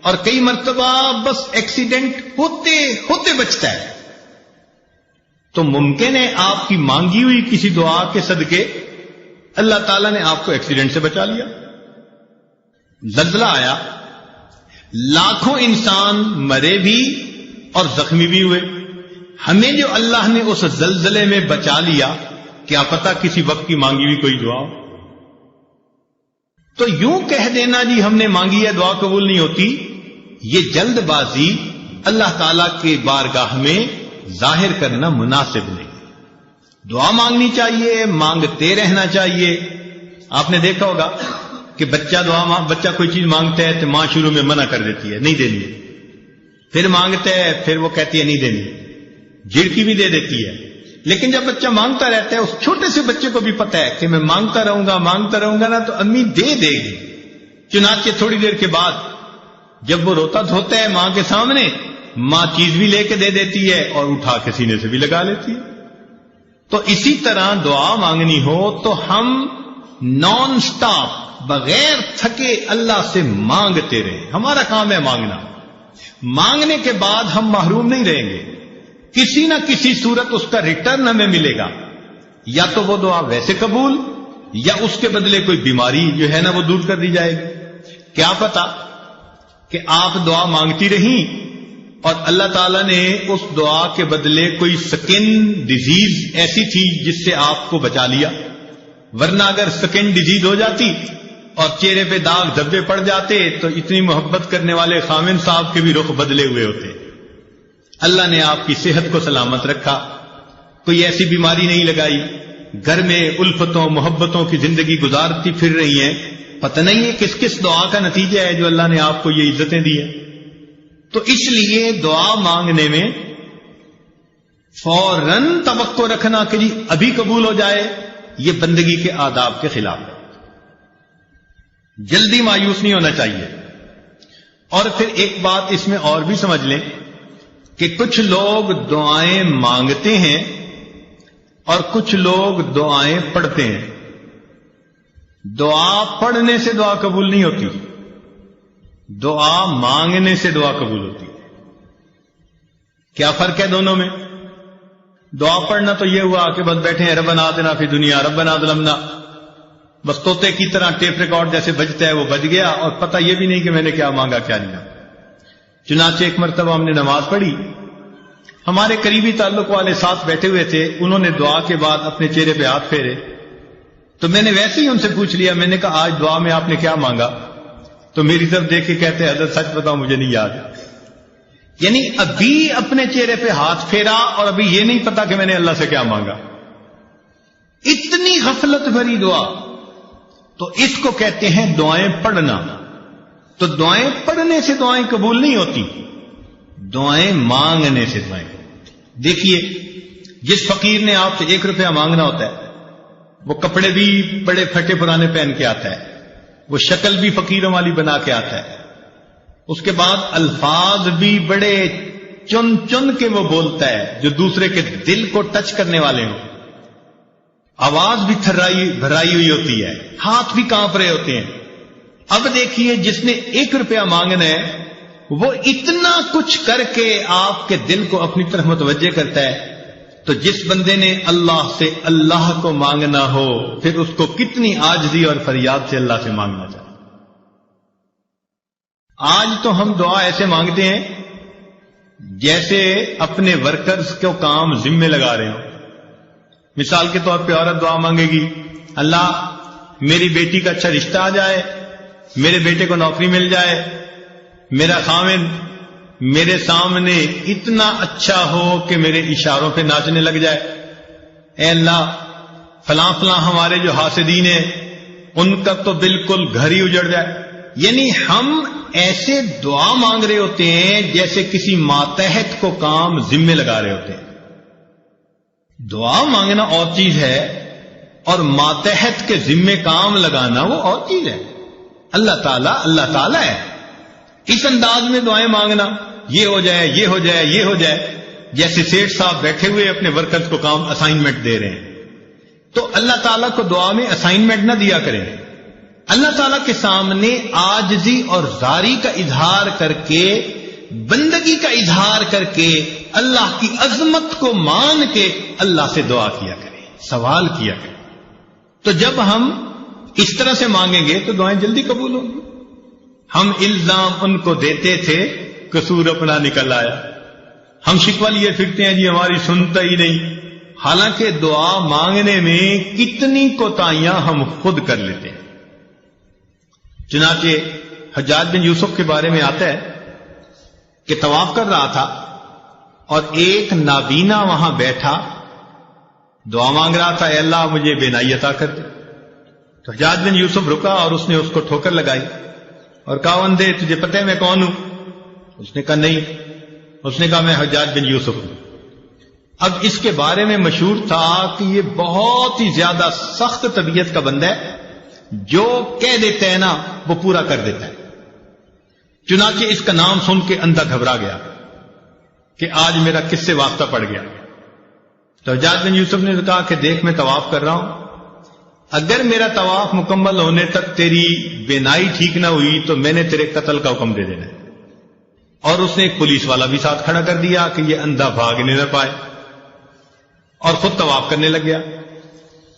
اور کئی مرتبہ بس ایکسیڈنٹ ہوتے ہوتے بچتا ہے تو ممکن ہے آپ کی مانگی ہوئی کسی دعا کے صدقے اللہ تعالیٰ نے آپ کو ایکسیڈنٹ سے بچا لیا. زلزلہ آیا، لاکھوں انسان مرے بھی اور زخمی بھی ہوئے. ہمیں جو اللہ نے اس زلزلے میں بچا لیا کیا پتا کسی وقت کی مانگی ہوئی کوئی دعا. تو یوں کہہ دینا جی ہم نے مانگی ہے دعا قبول نہیں ہوتی، یہ جلد بازی اللہ تعالیٰ کے بارگاہ میں ظاہر کرنا مناسب نہیں. دعا مانگنی چاہیے، مانگتے رہنا چاہیے. آپ نے دیکھا ہوگا کہ بچہ کوئی چیز مانگتا ہے تو ماں شروع میں منع کر دیتی ہے، نہیں دینی. پھر مانگتا ہے، پھر وہ کہتی ہے نہیں دینی، جھڑکی بھی دے دیتی ہے. لیکن جب بچہ مانگتا رہتا ہے اس چھوٹے سے بچے کو بھی پتا ہے کہ میں مانگتا رہوں گا نا تو امی دے دے گی. چنانچہ تھوڑی دیر کے بعد جب وہ روتا دھوتا ہے ماں کے سامنے، ماں چیز بھی لے کے دے دیتی ہے اور اٹھا کے سینے سے بھی لگا لیتی ہے. تو اسی طرح دعا مانگنی ہو تو ہم نان سٹاپ بغیر تھکے اللہ سے مانگتے رہیں. ہمارا کام ہے مانگنا. مانگنے کے بعد ہم محروم نہیں رہیں گے، کسی نہ کسی صورت اس کا ریٹرن ہمیں ملے گا. یا تو وہ دعا ویسے قبول یا اس کے بدلے کوئی بیماری جو ہے نا وہ دور کر دی جائے گی. کیا پتا کہ آپ دعا مانگتی رہیں اور اللہ تعالیٰ نے اس دعا کے بدلے کوئی سکن ڈیزیز ایسی تھی جس سے آپ کو بچا لیا. ورنہ اگر سکن ڈیزیز ہو جاتی اور چہرے پہ داغ دھبے پڑ جاتے تو اتنی محبت کرنے والے خامن صاحب کے بھی رخ بدلے ہوئے ہوتے. اللہ نے آپ کی صحت کو سلامت رکھا، کوئی ایسی بیماری نہیں لگائی، گھر میں الفتوں محبتوں کی زندگی گزارتی پھر رہی ہیں. پتہ نہیں ہے کس کس دعا کا نتیجہ ہے جو اللہ نے آپ کو یہ عزتیں دی ہیں. تو اس لیے دعا مانگنے میں فوراً توقع رکھنا کہ جی ابھی قبول ہو جائے یہ بندگی کے آداب کے خلاف ہے. جلدی مایوس نہیں ہونا چاہیے. اور پھر ایک بات اس میں اور بھی سمجھ لیں کہ کچھ لوگ دعائیں مانگتے ہیں اور کچھ لوگ دعائیں پڑھتے ہیں. دعا پڑھنے سے دعا قبول نہیں ہوتی، دعا مانگنے سے دعا قبول ہوتی. کیا فرق ہے دونوں میں؟ دعا پڑھنا تو یہ ہوا کہ بس بیٹھے ہیں ربنا آتنا فی دنیا ربنا ظلمنا، بس طوطے کی طرح ٹیپ ریکارڈ جیسے بجتا ہے وہ بج گیا، اور پتہ یہ بھی نہیں کہ میں نے کیا مانگا کیا نہیں۔ چنانچہ ایک مرتبہ ہم نے نماز پڑھی، ہمارے قریبی تعلق والے ساتھ بیٹھے ہوئے تھے، انہوں نے دعا کے بعد اپنے چہرے پہ ہاتھ پھیرے، تو میں نے ویسے ہی ان سے پوچھ لیا، میں نے کہا آج دعا میں آپ نے کیا مانگا؟ تو میری طرف دیکھ کے کہتے ہیں حضرت سچ بتاؤ مجھے نہیں یاد۔ یعنی ابھی اپنے چہرے پہ ہاتھ پھیرا اور ابھی یہ نہیں پتا کہ میں نے اللہ سے کیا مانگا۔ اتنی غفلت بھری دعا، تو اس کو کہتے ہیں دعائیں پڑھنا۔ تو دعائیں پڑھنے سے دعائیں قبول نہیں ہوتی، دعائیں مانگنے سے دعائیں قبول۔ دیکھیے، جس فقیر نے آپ سے 1 روپیہ مانگنا ہوتا ہے، وہ کپڑے بھی بڑے پھٹے پرانے پہن کے آتا ہے، وہ شکل بھی فقیروں والی بنا کے آتا ہے، اس کے بعد الفاظ بھی بڑے چن چن کے وہ بولتا ہے جو دوسرے کے دل کو ٹچ کرنے والے ہوں، آواز بھی بھرائی ہوئی ہوتی ہے، ہاتھ بھی کانپ رہے ہوتے ہیں۔ اب دیکھیے، جس نے 1 روپیہ مانگنا ہے وہ اتنا کچھ کر کے آپ کے دل کو اپنی طرف متوجہ کرتا ہے، تو جس بندے نے اللہ سے اللہ کو مانگنا ہو پھر اس کو کتنی عاجزی اور فریاد سے اللہ سے مانگنا چاہیے۔ آج تو ہم دعا ایسے مانگتے ہیں جیسے اپنے ورکرز کو کام ذمے لگا رہے ہوں۔ مثال کے طور پہ عورت دعا مانگے گی، اللہ میری بیٹی کا اچھا رشتہ آ جائے، میرے بیٹے کو نوکری مل جائے، میرا خاوند میرے سامنے اتنا اچھا ہو کہ میرے اشاروں پہ ناچنے لگ جائے، اے اللہ فلاں فلاں ہمارے جو حاسدین ہیں ان کا تو بالکل گھر ہی اجڑ جائے۔ یعنی ہم ایسے دعا مانگ رہے ہوتے ہیں جیسے کسی ماتحت کو کام ذمے لگا رہے ہوتے ہیں۔ دعا مانگنا اور چیز ہے اور ماتحت کے ذمے کام لگانا وہ اور چیز ہے۔ اللہ تعالیٰ ہے، اس انداز میں دعائیں مانگنا، یہ ہو جائے، یہ ہو جائے، یہ ہو جائے، جیسے سیٹھ صاحب بیٹھے ہوئے اپنے ورکرز کو کام اسائنمنٹ دے رہے ہیں۔ تو اللہ تعالیٰ کو دعا میں اسائنمنٹ نہ دیا کریں، اللہ تعالیٰ کے سامنے عاجزی اور زاری کا اظہار کر کے، بندگی کا اظہار کر کے، اللہ کی عظمت کو مان کے اللہ سے دعا کیا کریں، سوال کیا کریں۔ تو جب ہم اس طرح سے مانگیں گے تو دعائیں جلدی قبول ہوں گی۔ ہم الزام ان کو دیتے تھے، قصور اپنا نکل آیا، ہم شکوہ لیے پھرتے ہیں جی ہماری سنتا ہی نہیں، حالانکہ دعا مانگنے میں کتنی کوتاہیاں ہم خود کر لیتے ہیں۔ چنانچہ حجاج بن یوسف کے بارے میں آتا ہے کہ طواف کر رہا تھا اور ایک نابینا وہاں بیٹھا دعا مانگ رہا تھا، اے اللہ مجھے بینائی عطا کر دے۔ تو حجاج بن یوسف رکا اور اس نے اس کو ٹھوکر لگائی اور کہا وندے تجھے پتہ ہے میں کون ہوں؟ اس نے کہا نہیں۔ اس نے کہا میں حجاج بن یوسف ہوں۔ اب اس کے بارے میں مشہور تھا کہ یہ بہت ہی زیادہ سخت طبیعت کا بندہ ہے، جو کہہ دیتا ہے نا وہ پورا کر دیتا ہے۔ چنانچہ اس کا نام سن کے اندھا گھبرا گیا کہ آج میرا کس سے واسطہ پڑ گیا۔ تو حجاج بن یوسف نے کہا کہ دیکھ میں طواف کر رہا ہوں، اگر میرا طواف مکمل ہونے تک تیری بینائی ٹھیک نہ ہوئی تو میں نے تیرے قتل کا حکم دے دینا ہے۔ اور اس نے ایک پولیس والا بھی ساتھ کھڑا کر دیا کہ یہ اندھا بھاگنے نہ پائے، اور خود طواف کرنے لگ گیا۔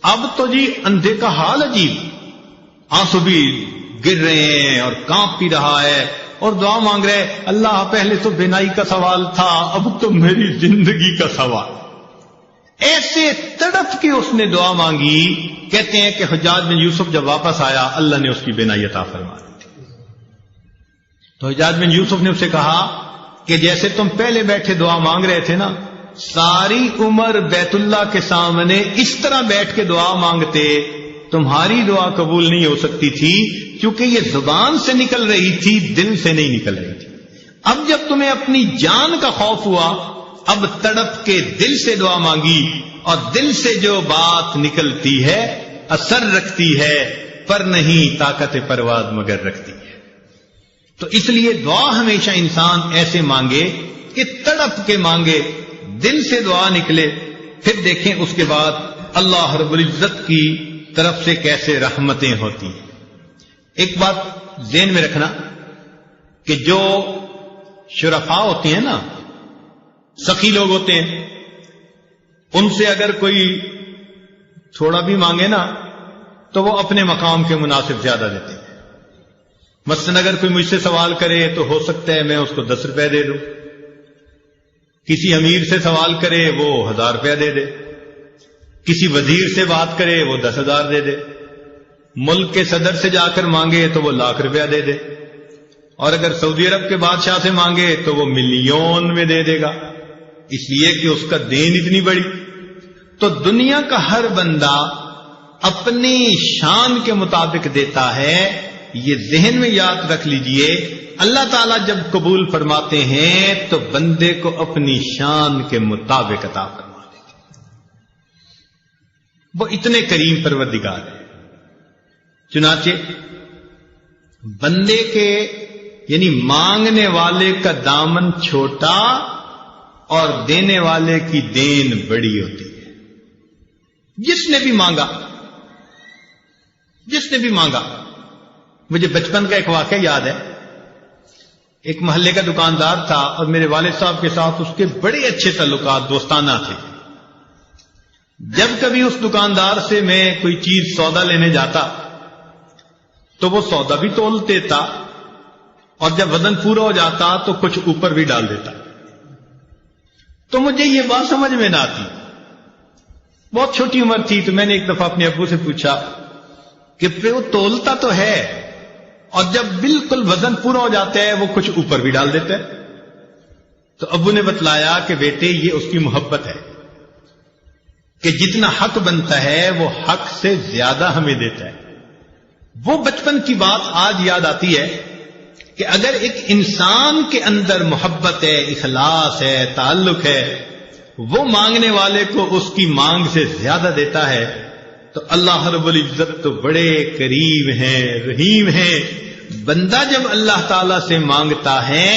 اب تو جی اندھے کا حال عجیب، آنسو بھی گر رہے ہیں اور کانپ بھی رہا ہے اور دعا مانگ رہے، اللہ پہلے تو بینائی کا سوال تھا اب تو میری زندگی کا سوال۔ ایسے تڑپ کے اس نے دعا مانگی، کہتے ہیں کہ حجاج بن یوسف جب واپس آیا اللہ نے اس کی بینائی عطا فرما دی۔ تو حجاج بن یوسف نے اسے کہا کہ جیسے تم پہلے بیٹھے دعا مانگ رہے تھے نا، ساری عمر بیت اللہ کے سامنے اس طرح بیٹھ کے دعا مانگتے، تمہاری دعا قبول نہیں ہو سکتی تھی کیونکہ یہ زبان سے نکل رہی تھی، دل سے نہیں نکل رہی تھی۔ اب جب تمہیں اپنی جان کا خوف ہوا، اب تڑپ کے دل سے دعا مانگی، اور دل سے جو بات نکلتی ہے اثر رکھتی ہے، پر نہیں طاقت پرواز مگر رکھتی ہے۔ تو اس لیے دعا ہمیشہ انسان ایسے مانگے کہ تڑپ کے مانگے، دل سے دعا نکلے، پھر دیکھیں اس کے بعد اللہ رب العزت کی طرف سے کیسے رحمتیں ہوتی ہیں۔ ایک بات ذہن میں رکھنا کہ جو شرفاء ہوتے ہیں نا، سخی لوگ ہوتے ہیں، ان سے اگر کوئی تھوڑا بھی مانگے نا تو وہ اپنے مقام کے مناسب زیادہ دیتے ہیں۔ مثلاً اگر کوئی مجھ سے سوال کرے تو ہو سکتا ہے میں اس کو 10 روپے دے دوں، کسی امیر سے سوال کرے وہ 1000 روپیہ دے دے، کسی وزیر سے بات کرے وہ 10,000 دے دے، ملک کے صدر سے جا کر مانگے تو وہ 1,00,000 روپیہ دے دے، اور اگر سعودی عرب کے بادشاہ سے مانگے تو وہ ملین میں دے دے گا، اس لیے کہ اس کا دین اتنی بڑی۔ تو دنیا کا ہر بندہ اپنی شان کے مطابق دیتا ہے۔ یہ ذہن میں یاد رکھ لیجئے، اللہ تعالیٰ جب قبول فرماتے ہیں تو بندے کو اپنی شان کے مطابق عطا فرما دیتے ہیں۔ وہ اتنے کریم پروردگار ہیں۔ چنانچہ بندے کے یعنی مانگنے والے کا دامن چھوٹا اور دینے والے کی دین بڑی ہوتی ہے۔ جس نے بھی مانگا، مجھے بچپن کا ایک واقعہ یاد ہے۔ ایک محلے کا دکاندار تھا اور میرے والد صاحب کے ساتھ اس کے بڑے اچھے تعلقات دوستانہ تھے۔ جب کبھی اس دکاندار سے میں کوئی چیز سودا لینے جاتا تو وہ سودا بھی تول دیتا، اور جب وزن پورا ہو جاتا تو کچھ اوپر بھی ڈال دیتا۔ تو مجھے یہ بات سمجھ میں نہ آتی، بہت چھوٹی عمر تھی، تو میں نے ایک دفعہ اپنے ابو سے پوچھا کہ وہ تولتا تو ہے اور جب بالکل وزن پورا ہو جاتا ہے وہ کچھ اوپر بھی ڈال دیتا ہے۔ تو ابو نے بتلایا کہ بیٹے یہ اس کی محبت ہے کہ جتنا حق بنتا ہے وہ حق سے زیادہ ہمیں دیتا ہے۔ وہ بچپن کی بات آج یاد آتی ہے کہ اگر ایک انسان کے اندر محبت ہے، اخلاص ہے، تعلق ہے، وہ مانگنے والے کو اس کی مانگ سے زیادہ دیتا ہے، تو اللہ رب العزت تو بڑے کریم ہیں، رحیم ہیں۔ بندہ جب اللہ تعالیٰ سے مانگتا ہے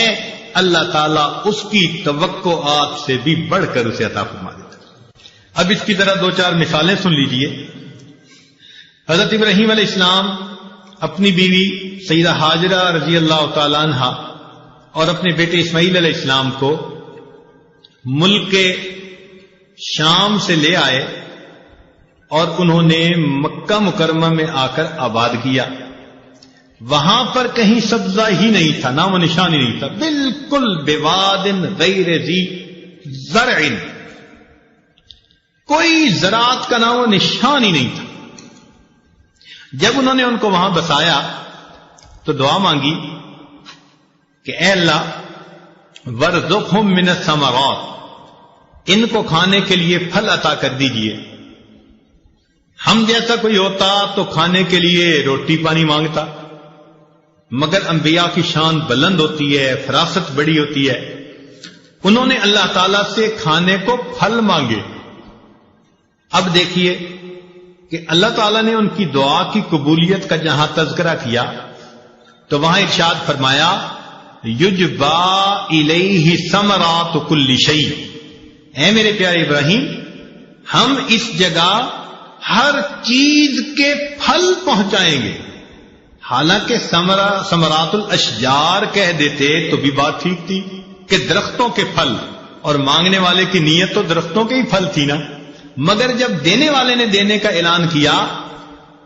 اللہ تعالیٰ اس کی توقعات سے بھی بڑھ کر اسے عطا فرما دیتا ہے۔ اب اس کی طرح 2-4 مثالیں سن لیجئے۔ حضرت ابراہیم علیہ السلام اپنی بیوی سیدہ ہاجرہ رضی اللہ تعالی عنہ اور اپنے بیٹے اسماعیل علیہ السلام کو ملک شام سے لے آئے اور انہوں نے مکہ مکرمہ میں آ کر آباد کیا۔ وہاں پر کہیں سبزہ ہی نہیں تھا، نام و نشان ہی نہیں تھا، بالکل بواد غیر ذی زرع، کوئی زراعت کا نام و نشان ہی نہیں تھا۔ جب انہوں نے ان کو وہاں بسایا تو دعا مانگی کہ اے اللہ وارزقہم من الثمرات، ان کو کھانے کے لیے پھل عطا کر دیجئے۔ ہم جیسا کوئی ہوتا تو کھانے کے لیے روٹی پانی مانگتا، مگر انبیاء کی شان بلند ہوتی ہے، فراست بڑی ہوتی ہے۔ انہوں نے اللہ تعالیٰ سے کھانے کو پھل مانگے۔ اب دیکھیے کہ اللہ تعالیٰ نے ان کی دعا کی قبولیت کا جہاں تذکرہ کیا تو وہاں ارشاد فرمایا یجبا الیہ ثمرات کل شیء، اے میرے پیارے ابراہیم ہم اس جگہ ہر چیز کے پھل پہنچائیں گے۔ حالانکہ ثمرات الاشجار کہہ دیتے تو بھی بات ٹھیک تھی کہ درختوں کے پھل، اور مانگنے والے کی نیت تو درختوں کے ہی پھل تھی نا، مگر جب دینے والے نے دینے کا اعلان کیا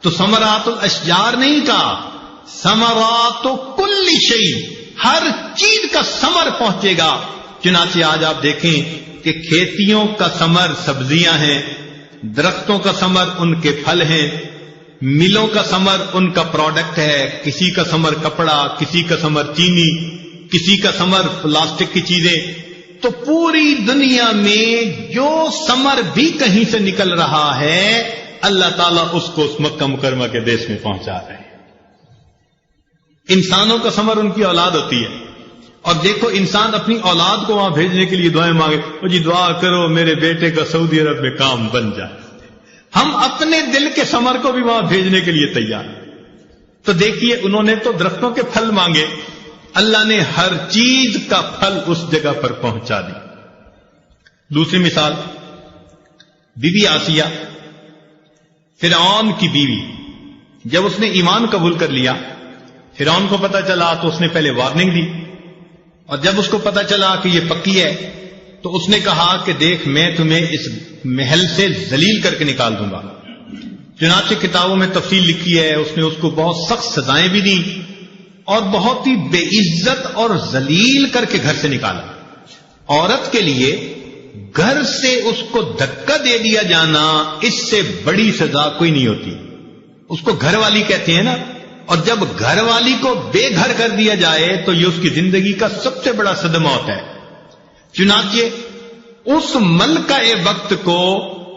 تو ثمرات الاشجار نہیں کہا، ثمرات کل شیء، ہر چیز کا ثمر پہنچے گا۔ چنانچہ آج آپ دیکھیں کہ کھیتیوں کا ثمر سبزیاں ہیں، درختوں کا ثمر ان کے پھل ہیں، ملوں کا ثمر ان کا پروڈکٹ ہے، کسی کا ثمر کپڑا، کسی کا ثمر چینی، کسی کا ثمر پلاسٹک کی چیزیں۔ تو پوری دنیا میں جو ثمر بھی کہیں سے نکل رہا ہے اللہ تعالیٰ اس کو اس مکہ مکرمہ کے دیش میں پہنچا رہے ہیں۔ انسانوں کا ثمر ان کی اولاد ہوتی ہے، اور دیکھو انسان اپنی اولاد کو وہاں بھیجنے کے لیے دعائیں مانگے، او جی دعا کرو میرے بیٹے کا سعودی عرب میں کام بن جائے۔ ہم اپنے دل کے ثمر کو بھی وہاں بھیجنے کے لیے تیار ہیں۔ تو دیکھیے انہوں نے تو درختوں کے پھل مانگے، اللہ نے ہر چیز کا پھل اس جگہ پر پہنچا دی۔ دوسری مثال، بی بی آسیہ فرعون کی بیوی، جب اس نے ایمان قبول کر لیا فرعون کو پتا چلا تو اس نے پہلے وارننگ دی، اور جب اس کو پتا چلا کہ یہ پکی ہے تو اس نے کہا کہ دیکھ میں تمہیں اس محل سے ذلیل کر کے نکال دوں گا، چنانچہ کتابوں میں تفصیل لکھی ہے، اس نے اس کو بہت سخت سزائیں بھی دیں اور بہت ہی بے عزت اور ذلیل کر کے گھر سے نکالا۔ عورت کے لیے گھر سے اس کو دھکا دے دیا جانا، اس سے بڑی سزا کوئی نہیں ہوتی۔ اس کو گھر والی کہتے ہیں نا، اور جب گھر والی کو بے گھر کر دیا جائے تو یہ اس کی زندگی کا سب سے بڑا صدمہ ہوتا ہے۔ چنانچہ اس ملکہ وقت کو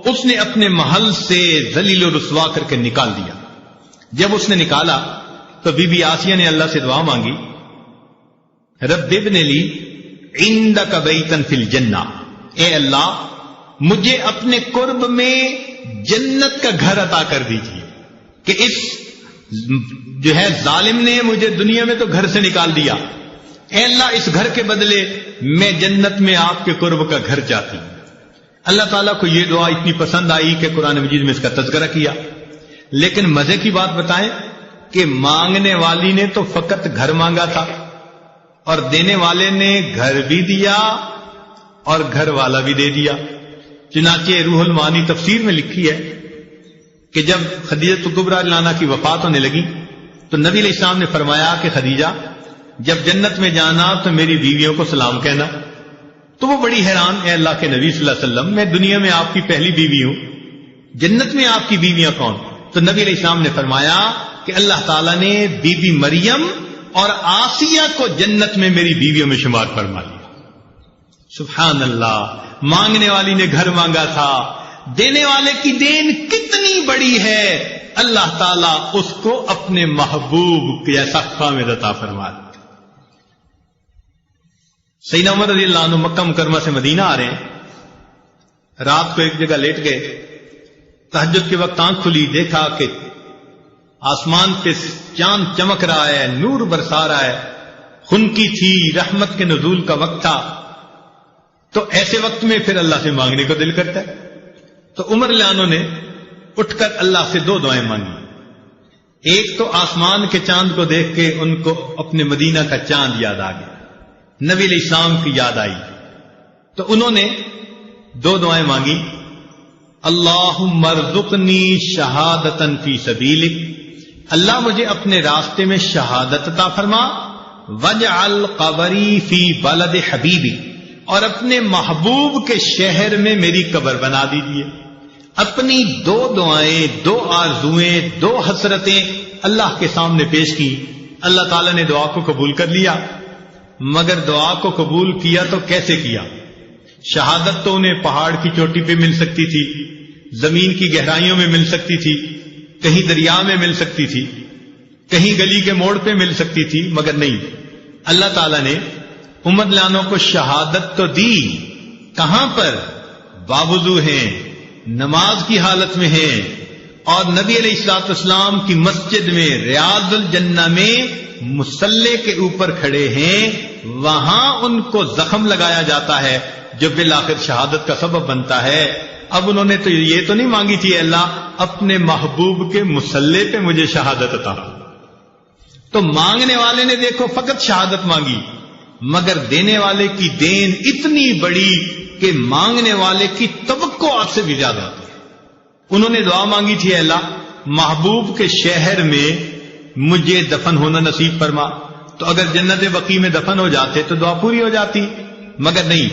اس نے اپنے محل سے ذلیل و رسوا کر کے نکال دیا۔ جب اس نے نکالا تو بی بی آسیہ نے اللہ سے دعا مانگی، رب ابن لی عندک بیتن فی الجنہ، اے اللہ مجھے اپنے قرب میں جنت کا گھر عطا کر دیجیے، کہ اس جو ہے ظالم نے مجھے دنیا میں تو گھر سے نکال دیا، اے اللہ اس گھر کے بدلے میں جنت میں آپ کے قرب کا گھر چاہتی ہوں۔ اللہ تعالیٰ کو یہ دعا اتنی پسند آئی کہ قرآن مجید میں اس کا تذکرہ کیا۔ لیکن مزے کی بات بتائیں کہ مانگنے والی نے تو فقط گھر مانگا تھا اور دینے والے نے گھر بھی دیا اور گھر والا بھی دے دیا۔ چنانچہ روح المعانی تفسیر میں لکھی ہے کہ جب خدیجہ کبریٰ لانا کی وفات ہونے لگی تو نبی علیہ السلام نے فرمایا کہ خدیجہ جب جنت میں جانا تو میری بیویوں کو سلام کہنا۔ تو وہ بڑی حیران، اے اللہ کے نبی صلی اللہ علیہ وسلم میں دنیا میں آپ کی پہلی بیوی ہوں، جنت میں آپ کی بیویاں کون؟ تو نبی علیہ السلام نے فرمایا کہ اللہ تعالیٰ نے بی بی مریم اور آسیہ کو جنت میں میری بیویوں میں شمار فرما لیا۔ سبحان اللہ، مانگنے والی نے گھر مانگا تھا، دینے والے کی دین کتنی بڑی ہے، اللہ تعالیٰ اس کو اپنے محبوب کے ایسا خامد عطا فرما دیا۔ سیدنا عمر رضی اللہ عنہ مکہ مکرمہ سے مدینہ آ رہے ہیں، رات کو ایک جگہ لیٹ گئے، تہجد کے وقت آنکھ کھلی، دیکھا کہ آسمان پہ چاند چمک رہا ہے، نور برسا رہا ہے، خنکی تھی، رحمت کے نزول کا وقت تھا۔ تو ایسے وقت میں پھر اللہ سے مانگنے کو دل کرتا ہے۔ تو عمر رضی اللہ عنہ نے اٹھ کر اللہ سے دو دعائیں مانگی۔ ایک تو آسمان کے چاند کو دیکھ کے ان کو اپنے مدینہ کا چاند یاد آ گیا، نبی علیہ السلام کی یاد آئی، تو انہوں نے دو دعائیں مانگی، اللہم ارزقنی شہادتا فی سبیلک، اللہ مجھے اپنے راستے میں شہادت عطا فرما، واجعل قبری فی بلد حبیبی، اور اپنے محبوب کے شہر میں میری قبر بنا دیجیے۔ اپنی دو دعائیں، دو آرزویں، دو حسرتیں اللہ کے سامنے پیش کی۔ اللہ تعالیٰ نے دعا کو قبول کر لیا، مگر دعا کو قبول کیا تو کیسے کیا؟ شہادت تو انہیں پہاڑ کی چوٹی پہ مل سکتی تھی، زمین کی گہرائیوں میں مل سکتی تھی، کہیں دریا میں مل سکتی تھی، کہیں گلی کے موڑ پہ مل سکتی تھی، مگر نہیں، اللہ تعالیٰ نے عمر لانوں کو شہادت تو دی، کہاں پر؟ باوضو ہیں، نماز کی حالت میں ہیں، اور نبی علیہ الصلوۃ والسلام کی مسجد میں ریاض الجنہ میں مصلی کے اوپر کھڑے ہیں، وہاں ان کو زخم لگایا جاتا ہے جو بالآخر شہادت کا سبب بنتا ہے۔ اب انہوں نے تو یہ تو نہیں مانگی تھی اللہ اپنے محبوب کے مصلی پہ مجھے شہادت عطا۔ تو مانگنے والے نے دیکھو فقط شہادت مانگی، مگر دینے والے کی دین اتنی بڑی کہ مانگنے والے کی توقعات سے بھی زیادہ ہوتی ہے۔ انہوں نے دعا مانگی تھی، اے اللہ محبوب کے شہر میں مجھے دفن ہونا نصیب فرما، تو اگر جنت بقیع میں دفن ہو جاتے تو دعا پوری ہو جاتی، مگر نہیں،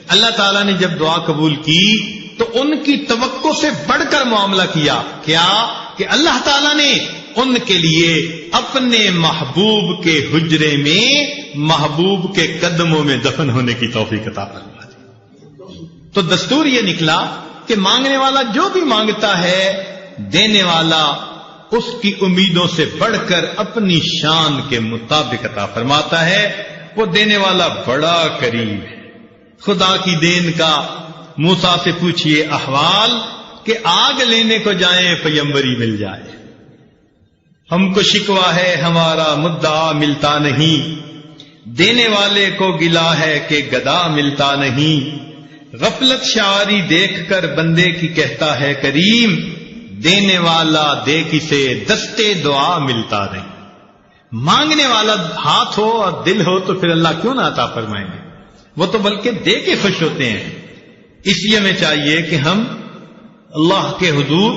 اللہ تعالیٰ نے جب دعا قبول کی تو ان کی توقع سے بڑھ کر معاملہ کیا، کیا کہ اللہ تعالیٰ نے ان کے لیے اپنے محبوب کے حجرے میں محبوب کے قدموں میں دفن ہونے کی توفیق عطا فرما دی۔ تو دستور یہ نکلا کہ مانگنے والا جو بھی مانگتا ہے، دینے والا اس کی امیدوں سے بڑھ کر اپنی شان کے مطابق عطا فرماتا ہے۔ وہ دینے والا بڑا کریم ہے۔ خدا کی دین کا موسیٰ سے پوچھئے احوال کہ آگ لینے کو جائیں پیمبری مل جائے، ہم کو شکوہ ہے ہمارا مدعا ملتا نہیں، دینے والے کو گلا ہے کہ گدا ملتا نہیں، غفلت شعاری دیکھ کر بندے کی کہتا ہے کریم، دینے والا دے کسے دستے دعا ملتا نہیں۔ مانگنے والا ہاتھ ہو اور دل ہو تو پھر اللہ کیوں نہ عطا فرمائیں گے، وہ تو بلکہ دے کے خوش ہوتے ہیں۔ اس لیے ہمیں چاہیے کہ ہم اللہ کے حضور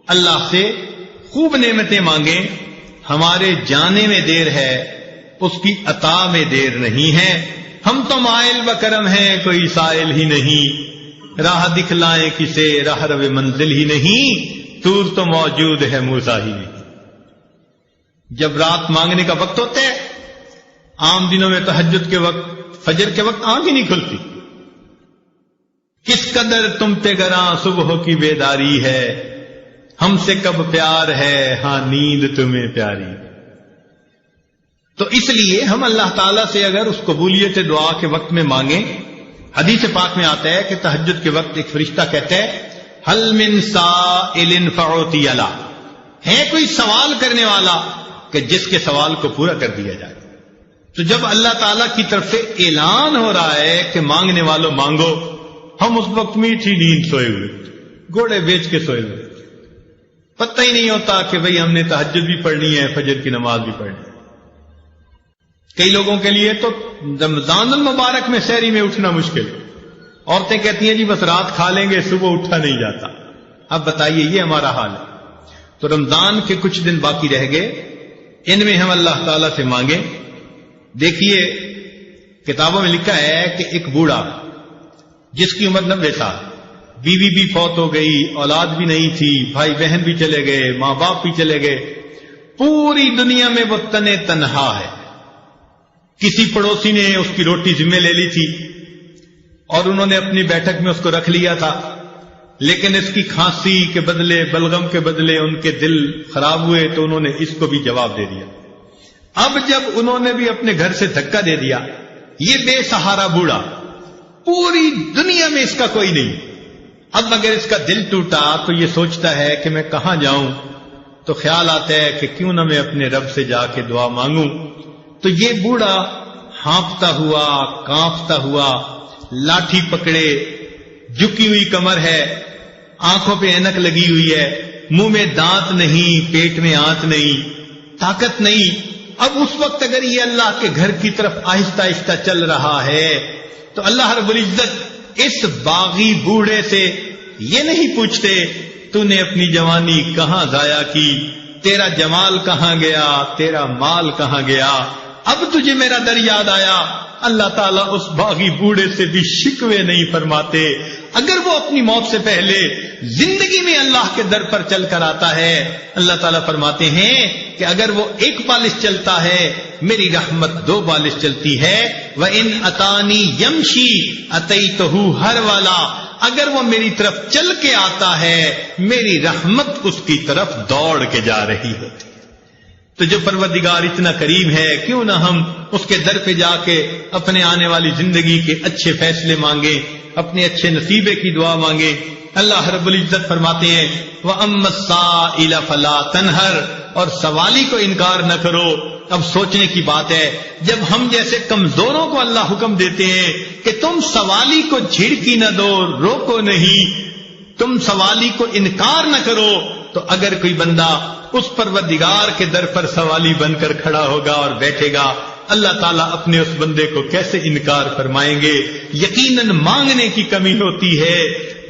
اللہ سے خوب نعمتیں مانگیں. ہمارے جانے میں دیر ہے، اس کی عطا میں دیر نہیں ہے. ہم تو مائل بکرم ہیں، کوئی سائل ہی نہیں. راہ دکھلائیں کسے، راہ رو منزل ہی نہیں. طور تو موجود ہے، موسیٰ ہی نہیں. جب رات مانگنے کا وقت ہوتا ہے، عام دنوں میں تہجد کے وقت، فجر کے وقت آنکھ ہی نہیں کھلتی. کس قدر تم پہ گراں صبح کی بیداری ہے، ہم سے کب پیار ہے، ہاں نیند تمہیں پیاری. تو اس لیے ہم اللہ تعالیٰ سے اگر اس قبولیت دعا کے وقت میں مانگیں، حدیث پاک میں آتا ہے کہ تہجد کے وقت ایک فرشتہ کہتا ہے حل من سائل فعطی له، ہے کوئی سوال کرنے والا کہ جس کے سوال کو پورا کر دیا جائے. تو جب اللہ تعالیٰ کی طرف سے اعلان ہو رہا ہے کہ مانگنے والوں مانگو، ہم اس وقت میٹھی نیند سوئے ہوئے، گھوڑے بیچ کے سوئے ہوئے، پتہ ہی نہیں ہوتا کہ بھئی ہم نے تہجد بھی پڑھنی ہے، فجر کی نماز بھی پڑھنی ہے. کئی لوگوں کے لیے تو رمضان المبارک میں سحری میں اٹھنا مشکل ہے. عورتیں کہتی ہیں جی بس رات کھا لیں گے، صبح اٹھا نہیں جاتا. اب بتائیے، یہ ہمارا حال ہے. تو رمضان کے کچھ دن باقی رہ گئے، ان میں ہم اللہ تعالیٰ سے مانگیں. دیکھیے کتابوں میں لکھا ہے کہ ایک بوڑھا جس کی عمر 90 سال، بیوی بھی فوت ہو گئی، اولاد بھی نہیں تھی، بھائی بہن بھی چلے گئے، ماں باپ بھی چلے گئے، پوری دنیا میں وہ تنہا ہے. کسی پڑوسی نے اس کی روٹی ذمہ لے لی تھی اور انہوں نے اپنی بیٹھک میں اس کو رکھ لیا تھا، لیکن اس کی کھانسی کے بدلے، بلغم کے بدلے ان کے دل خراب ہوئے تو انہوں نے اس کو بھی جواب دے دیا. اب جب انہوں نے بھی اپنے گھر سے دھکا دے دیا، یہ بے سہارا بوڑھا، پوری دنیا میں اس کا کوئی نہیں. اب اگر اس کا دل ٹوٹا تو یہ سوچتا ہے کہ میں کہاں جاؤں، تو خیال آتا ہے کہ کیوں نہ میں اپنے رب سے جا کے دعا مانگوں. تو یہ بوڑھا ہانپتا ہوا، کانپتا ہوا، لاٹھی پکڑے، جھکی ہوئی کمر ہے، آنکھوں پہ اینک لگی ہوئی ہے، منہ میں دانت نہیں، پیٹ میں آنت نہیں، طاقت نہیں. اب اس وقت اگر یہ اللہ کے گھر کی طرف آہستہ آہستہ چل رہا ہے تو اللہ رب العزت اس باغی بوڑھے سے یہ نہیں پوچھتے تو نے اپنی جوانی کہاں ضائع کی، تیرا جمال کہاں گیا، تیرا مال کہاں گیا، اب تجھے میرا در یاد آیا. اللہ تعالیٰ اس باغی بوڑھے سے بھی شکوے نہیں فرماتے. اگر وہ اپنی موت سے پہلے زندگی میں اللہ کے در پر چل کر آتا ہے، اللہ تعالیٰ فرماتے ہیں کہ اگر وہ 1 بالش چلتا ہے، میری رحمت 2 بالش چلتی ہے. وَإِنْ أَتَانِي يَمْشِي أَتَيْتُهُ هَرْوَلًا، اگر وہ میری طرف چل کے آتا ہے، میری رحمت اس کی طرف دوڑ کے جا رہی ہوتی. تو جو پروردگار اتنا کریم ہے، کیوں نہ ہم اس کے در پہ جا کے اپنے آنے والی زندگی کے اچھے فیصلے مانگیں، اپنے اچھے نصیبے کی دعا مانگیں. اللہ رب العزت فرماتے ہیں وَأَمَّا السَّائِلَ فَلَا تَنْهَرْ، اور سوالی کو انکار نہ کرو. اب سوچنے کی بات ہے، جب ہم جیسے کمزوروں کو اللہ حکم دیتے ہیں کہ تم سوالی کو جھڑکی نہ دو، روکو نہیں، تم سوالی کو انکار نہ کرو، تو اگر کوئی بندہ اس پروردگار کے در پر سوالی بن کر کھڑا ہوگا اور بیٹھے گا، اللہ تعالیٰ اپنے اس بندے کو کیسے انکار فرمائیں گے؟ یقیناً مانگنے کی کمی ہوتی ہے،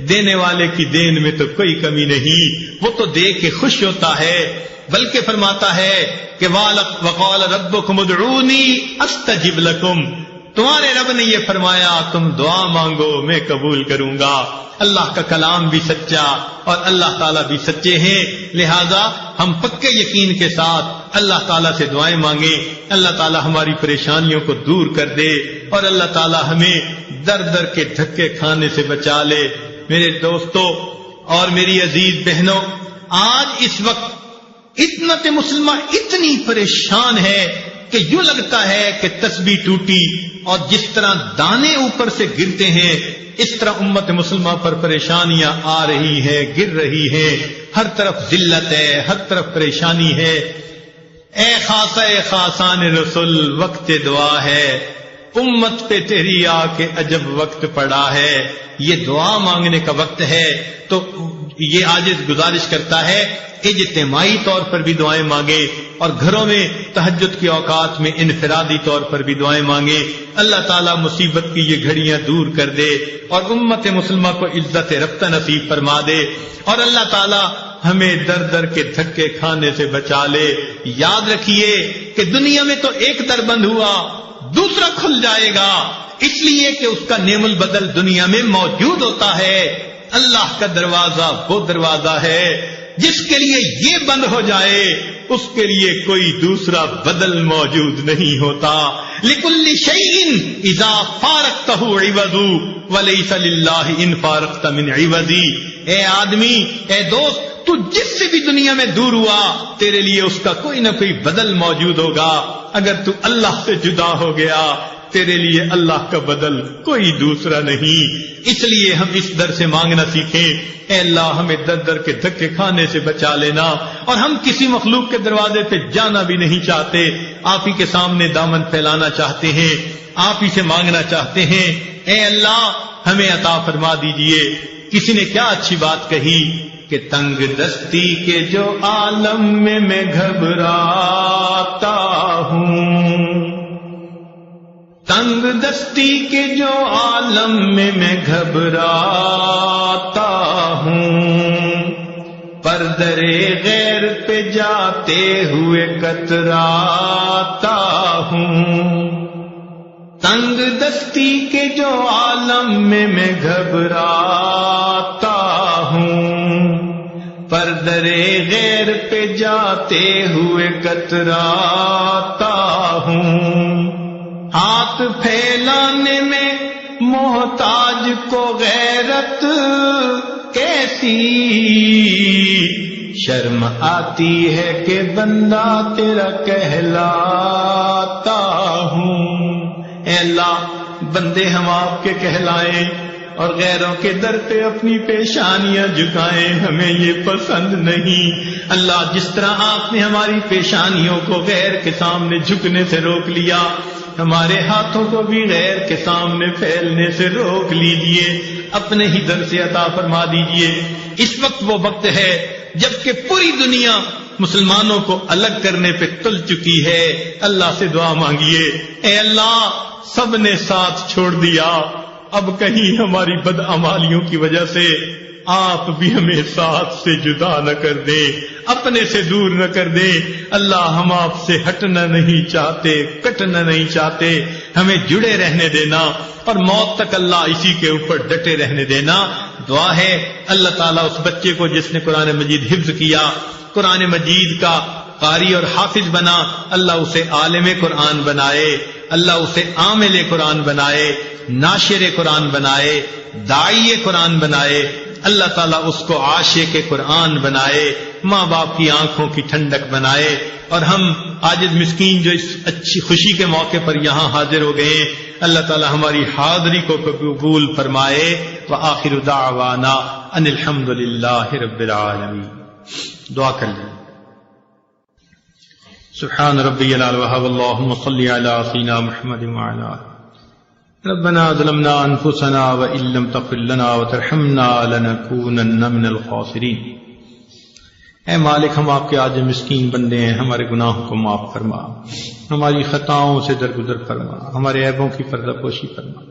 دینے والے کی دین میں تو کوئی کمی نہیں، وہ تو دے کے خوش ہوتا ہے. بلکہ فرماتا ہے کہ وَقَالَ رَبُّكُمُ ادْعُونِي أَسْتَجِبْ لَكُمْ، تمہارے رب نے یہ فرمایا تم دعا مانگو میں قبول کروں گا. اللہ کا کلام بھی سچا اور اللہ تعالیٰ بھی سچے ہیں، لہذا ہم پکے یقین کے ساتھ اللہ تعالیٰ سے دعائیں مانگیں. اللہ تعالیٰ ہماری پریشانیوں کو دور کر دے اور اللہ تعالیٰ ہمیں در در کے دھکے کھانے سے بچا لے. میرے دوستوں اور میری عزیز بہنوں، آج اس وقت امت مسلمہ اتنی پریشان ہے کہ یوں لگتا ہے کہ تسبیح ٹوٹی، اور جس طرح دانے اوپر سے گرتے ہیں اس طرح امت مسلمہ پر پریشانیاں آ رہی ہیں، گر رہی ہیں. ہر طرف ذلت ہے، ہر طرف پریشانی ہے. اے خاصہ خاصان رسول، وقت دعا ہے، امت پہ تیری آ کے عجب وقت پڑا ہے. یہ دعا مانگنے کا وقت ہے. تو یہ عاجز گزارش کرتا ہے اجتماعی طور پر بھی دعائیں مانگیں اور گھروں میں تہجد کے اوقات میں انفرادی طور پر بھی دعائیں مانگیں. اللہ تعالیٰ مصیبت کی یہ گھڑیاں دور کر دے اور امت مسلمہ کو عزت رفتہ نصیب فرما دے، اور اللہ تعالیٰ ہمیں در در کے دھکے کھانے سے بچا لے۔ یاد رکھیے کہ دنیا میں تو ایک در بند ہوا، دوسرا کھل جائے گا، اس لیے کہ اس کا نعم البدل دنیا میں موجود ہوتا ہے۔ اللہ کا دروازہ وہ دروازہ ہے جس کے لیے یہ بند ہو جائے اس کے لیے کوئی دوسرا بدل موجود نہیں ہوتا۔ لِكُلِّ شَيْءٍ إِذَا فَارَقْتَهُ عِوَضُ وَلَيْسَ لِلَّهِ إِن فَارَقْتَ مِنْ عِوَضِ۔ اے آدمی، اے دوست، تو جس سے بھی دنیا میں دور ہوا تیرے لیے اس کا کوئی نہ کوئی بدل موجود ہوگا۔ اگر تو اللہ سے جدا ہو گیا تیرے لیے اللہ کا بدل کوئی دوسرا نہیں۔ اس لیے ہم اس در سے مانگنا سیکھیں، اے اللہ ہمیں در در کے دھکے کھانے سے بچا لینا، اور ہم کسی مخلوق کے دروازے پہ جانا بھی نہیں چاہتے، آپ ہی کے سامنے دامن پھیلانا چاہتے ہیں، آپ ہی سے مانگنا چاہتے ہیں۔ اے اللہ ہمیں عطا فرما دیجئے۔ کسی نے کیا اچھی بات کہی کہ تنگ دستی کے جو عالم میں گھبراتا ہوں، تنگ دستی کے جو عالم میں گھبراتا ہوں، پر درے غیر پہ جاتے ہوئے کتراتا ہوں، تنگ دستی کے جو عالم میں گھبراتا ہوں، پر درے غیر پہ جاتے ہوئے کتراتا ہوں، ہاتھ پھیلانے میں محتاج کو غیرت کیسی، شرم آتی ہے کہ بندہ تیرا کہلاتا ہوں۔ اے اللہ بندے ہم آپ کے کہلائیں اور غیروں کے در پہ اپنی پیشانیاں جھکائیں، ہمیں یہ پسند نہیں۔ اللہ جس طرح آپ نے ہماری پیشانیوں کو غیر کے سامنے جھکنے سے روک لیا، ہمارے ہاتھوں کو بھی غیر کے سامنے پھیلنے سے روک لیجئے، اپنے ہی در سے عطا فرما دیجئے۔ اس وقت وہ وقت ہے جبکہ پوری دنیا مسلمانوں کو الگ کرنے پہ تل چکی ہے۔ اللہ سے دعا مانگیے، اے اللہ سب نے ساتھ چھوڑ دیا، اب کہیں ہماری بدعمالیوں کی وجہ سے آپ بھی ہمیں ساتھ سے جدا نہ کر دیں، اپنے سے دور نہ کر دیں۔ اللہ ہم آپ سے ہٹنا نہیں چاہتے، کٹنا نہیں چاہتے، ہمیں جڑے رہنے دینا اور موت تک اللہ اسی کے اوپر ڈٹے رہنے دینا۔ دعا ہے اللہ تعالیٰ اس بچے کو جس نے قرآن مجید حفظ کیا، قرآن مجید کا قاری اور حافظ بنا، اللہ اسے عالم قرآن بنائے، اللہ اسے عامل قرآن بنائے، ناشر قرآن بنائے، داعی قرآن بنائے، اللہ تعالیٰ اس کو عاشق قرآن بنائے، ماں باپ کی آنکھوں کی ٹھنڈک بنائے، اور ہم عاجز مسکین جو اس اچھی خوشی کے موقع پر یہاں حاضر ہو گئے ہیں، اللہ تعالیٰ ہماری حاضری کو قبول فرمائے۔ وآخر دعوانا ان الحمد للہ رب العالمین۔ دعا کر لیں۔ سبحان ربی العلی وہب اللہم صلی علی سیدنا محمد وعلی ربنا ظلمنا انفسنا وان لم تغفر لنا وترحمنا لنكونن من الخاسرین۔ اے مالک ہم آپ کے عاجز مسکین بندے ہیں، ہمارے گناہوں کو معاف فرما، ہماری خطاؤں سے درگزر فرما، ہمارے عیبوں کی پردہ پوشی فرما۔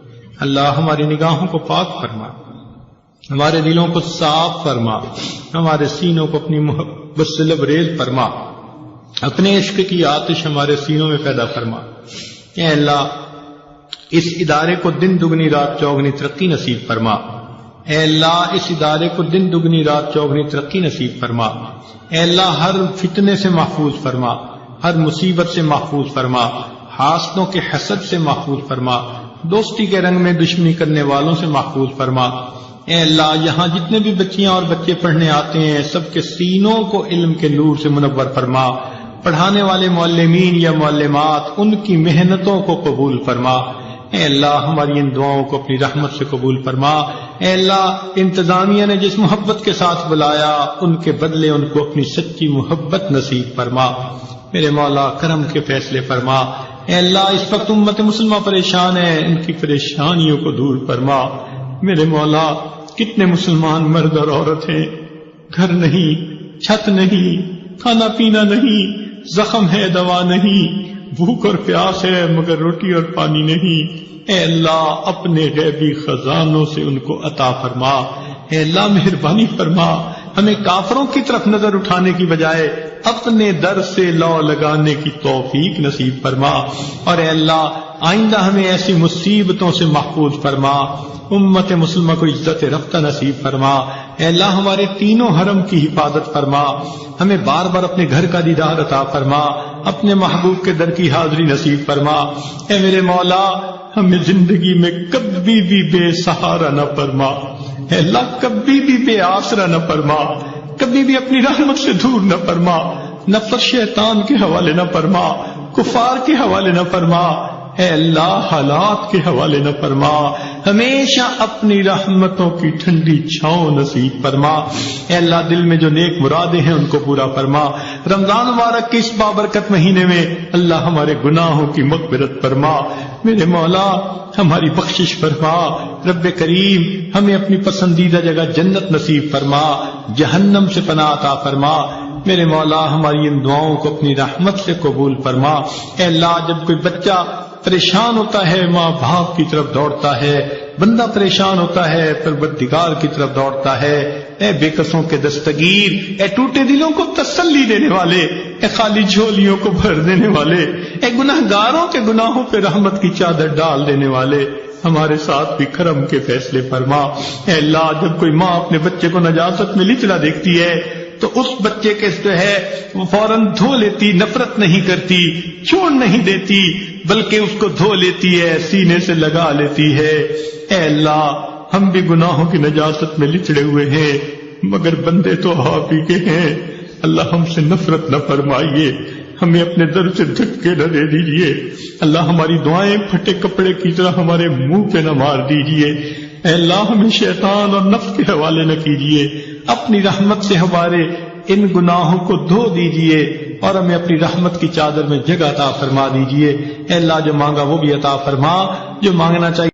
اللہ ہماری نگاہوں کو پاک فرما، ہمارے دلوں کو صاف فرما، ہمارے سینوں کو اپنی محبت سے لبریز فرما، اپنے عشق کی آتش ہمارے سینوں میں پیدا فرما۔ اے اللہ اس ادارے کو دن دگنی رات چوگنی ترقی نصیب فرما۔ اے اللہ اس ادارے کو دن دگنی رات چوگنی ترقی نصیب فرما۔ اے اللہ ہر فتنے سے محفوظ فرما، ہر مصیبت سے محفوظ فرما، حاسدوں کے حسد سے محفوظ فرما، دوستی کے رنگ میں دشمنی کرنے والوں سے محفوظ فرما۔ اے اللہ یہاں جتنے بھی بچیاں اور بچے پڑھنے آتے ہیں سب کے سینوں کو علم کے نور سے منور فرما، پڑھانے والے معلمین یا معلمات ان کی محنتوں کو قبول فرما۔ اے اللہ ہماری ان دعاؤں کو اپنی رحمت سے قبول فرما۔ اے اللہ انتظامیہ نے جس محبت کے ساتھ بلایا ان کے بدلے ان کو اپنی سچی محبت نصیب فرما۔ میرے مولا کرم کے فیصلے فرما۔ اے اللہ اس وقت امت مسلمہ پریشان ہے، ان کی پریشانیوں کو دور فرما۔ میرے مولا کتنے مسلمان مرد اور عورت ہیں، گھر نہیں، چھت نہیں، کھانا پینا نہیں، زخم ہے دوا نہیں، بھوک اور پیاس ہے مگر روٹی اور پانی نہیں۔ اے اللہ اپنے غیبی خزانوں سے ان کو عطا فرما۔ اے اللہ مہربانی فرما، ہمیں کافروں کی طرف نظر اٹھانے کی بجائے اپنے در سے لو لگانے کی توفیق نصیب فرما، اور اے اللہ آئندہ ہمیں ایسی مصیبتوں سے محفوظ فرما، امت مسلمہ کو عزت رفتہ نصیب فرما۔ اے اللہ ہمارے تینوں حرم کی حفاظت فرما، ہمیں بار بار اپنے گھر کا دیدار عطا فرما، اپنے محبوب کے در کی حاضری نصیب فرما۔ اے میرے مولا ہمیں زندگی میں کبھی بھی بے سہارا نہ فرما، اے اللہ کبھی بھی بے آسرا نہ فرما، کبھی بھی اپنی رحمت سے دور نہ فرما، نفس شیطان کے حوالے نہ فرما، کفار کے حوالے نہ فرما، اے اللہ حالات کے حوالے نہ فرما، ہمیشہ اپنی رحمتوں کی ٹھنڈی چھاؤں نصیب فرما۔ اے اللہ دل میں جو نیک مرادیں ہیں ان کو پورا فرما۔ رمضان مبارک کے اس بابرکت مہینے میں اللہ ہمارے گناہوں کی مغفرت فرما، میرے مولا ہماری بخشش فرما۔ رب کریم ہمیں اپنی پسندیدہ جگہ جنت نصیب فرما، جہنم سے پناہ عطا فرما۔ میرے مولا ہماری ان دعاؤں کو اپنی رحمت سے قبول فرما۔ اے اللہ جب کوئی بچہ پریشان ہوتا ہے ماں باپ کی طرف دوڑتا ہے، بندہ پریشان ہوتا ہے پروردگار کی طرف دوڑتا ہے۔ اے بے کسوں کے دستگیر، اے ٹوٹے دلوں کو تسلی دینے والے، اے خالی جھولیوں کو بھر دینے والے، اے گناہگاروں کے گناہوں پہ رحمت کی چادر ڈال دینے والے، ہمارے ساتھ بھی کرم کے فیصلے فرما۔ اے اللہ جب کوئی ماں اپنے بچے کو نجاست میں لچڑا دیکھتی ہے تو اس بچے کے جو ہے وہ فوراً دھو لیتی، نفرت نہیں کرتی، چھوڑ نہیں دیتی، بلکہ اس کو دھو لیتی ہے، سینے سے لگا لیتی ہے۔ اے اللہ ہم بھی گناہوں کی نجاست میں لچڑے ہوئے ہیں، مگر بندے تو آپ ہی کے ہیں، اللہ ہم سے نفرت نہ فرمائیے، ہمیں اپنے در سے دھکے نہ دے دیجیے، اللہ ہماری دعائیں پھٹے کپڑے کی طرح ہمارے منہ پہ نہ مار دیجیے، اے اللہ ہمیں شیطان اور نفس کے حوالے نہ کیجیے، اپنی رحمت سے ہمارے ان گناہوں کو دھو دیجیے اور ہمیں اپنی رحمت کی چادر میں جگہ عطا فرما دیجیے۔ اے اللہ جو مانگا وہ بھی عطا فرما، جو مانگنا چاہیے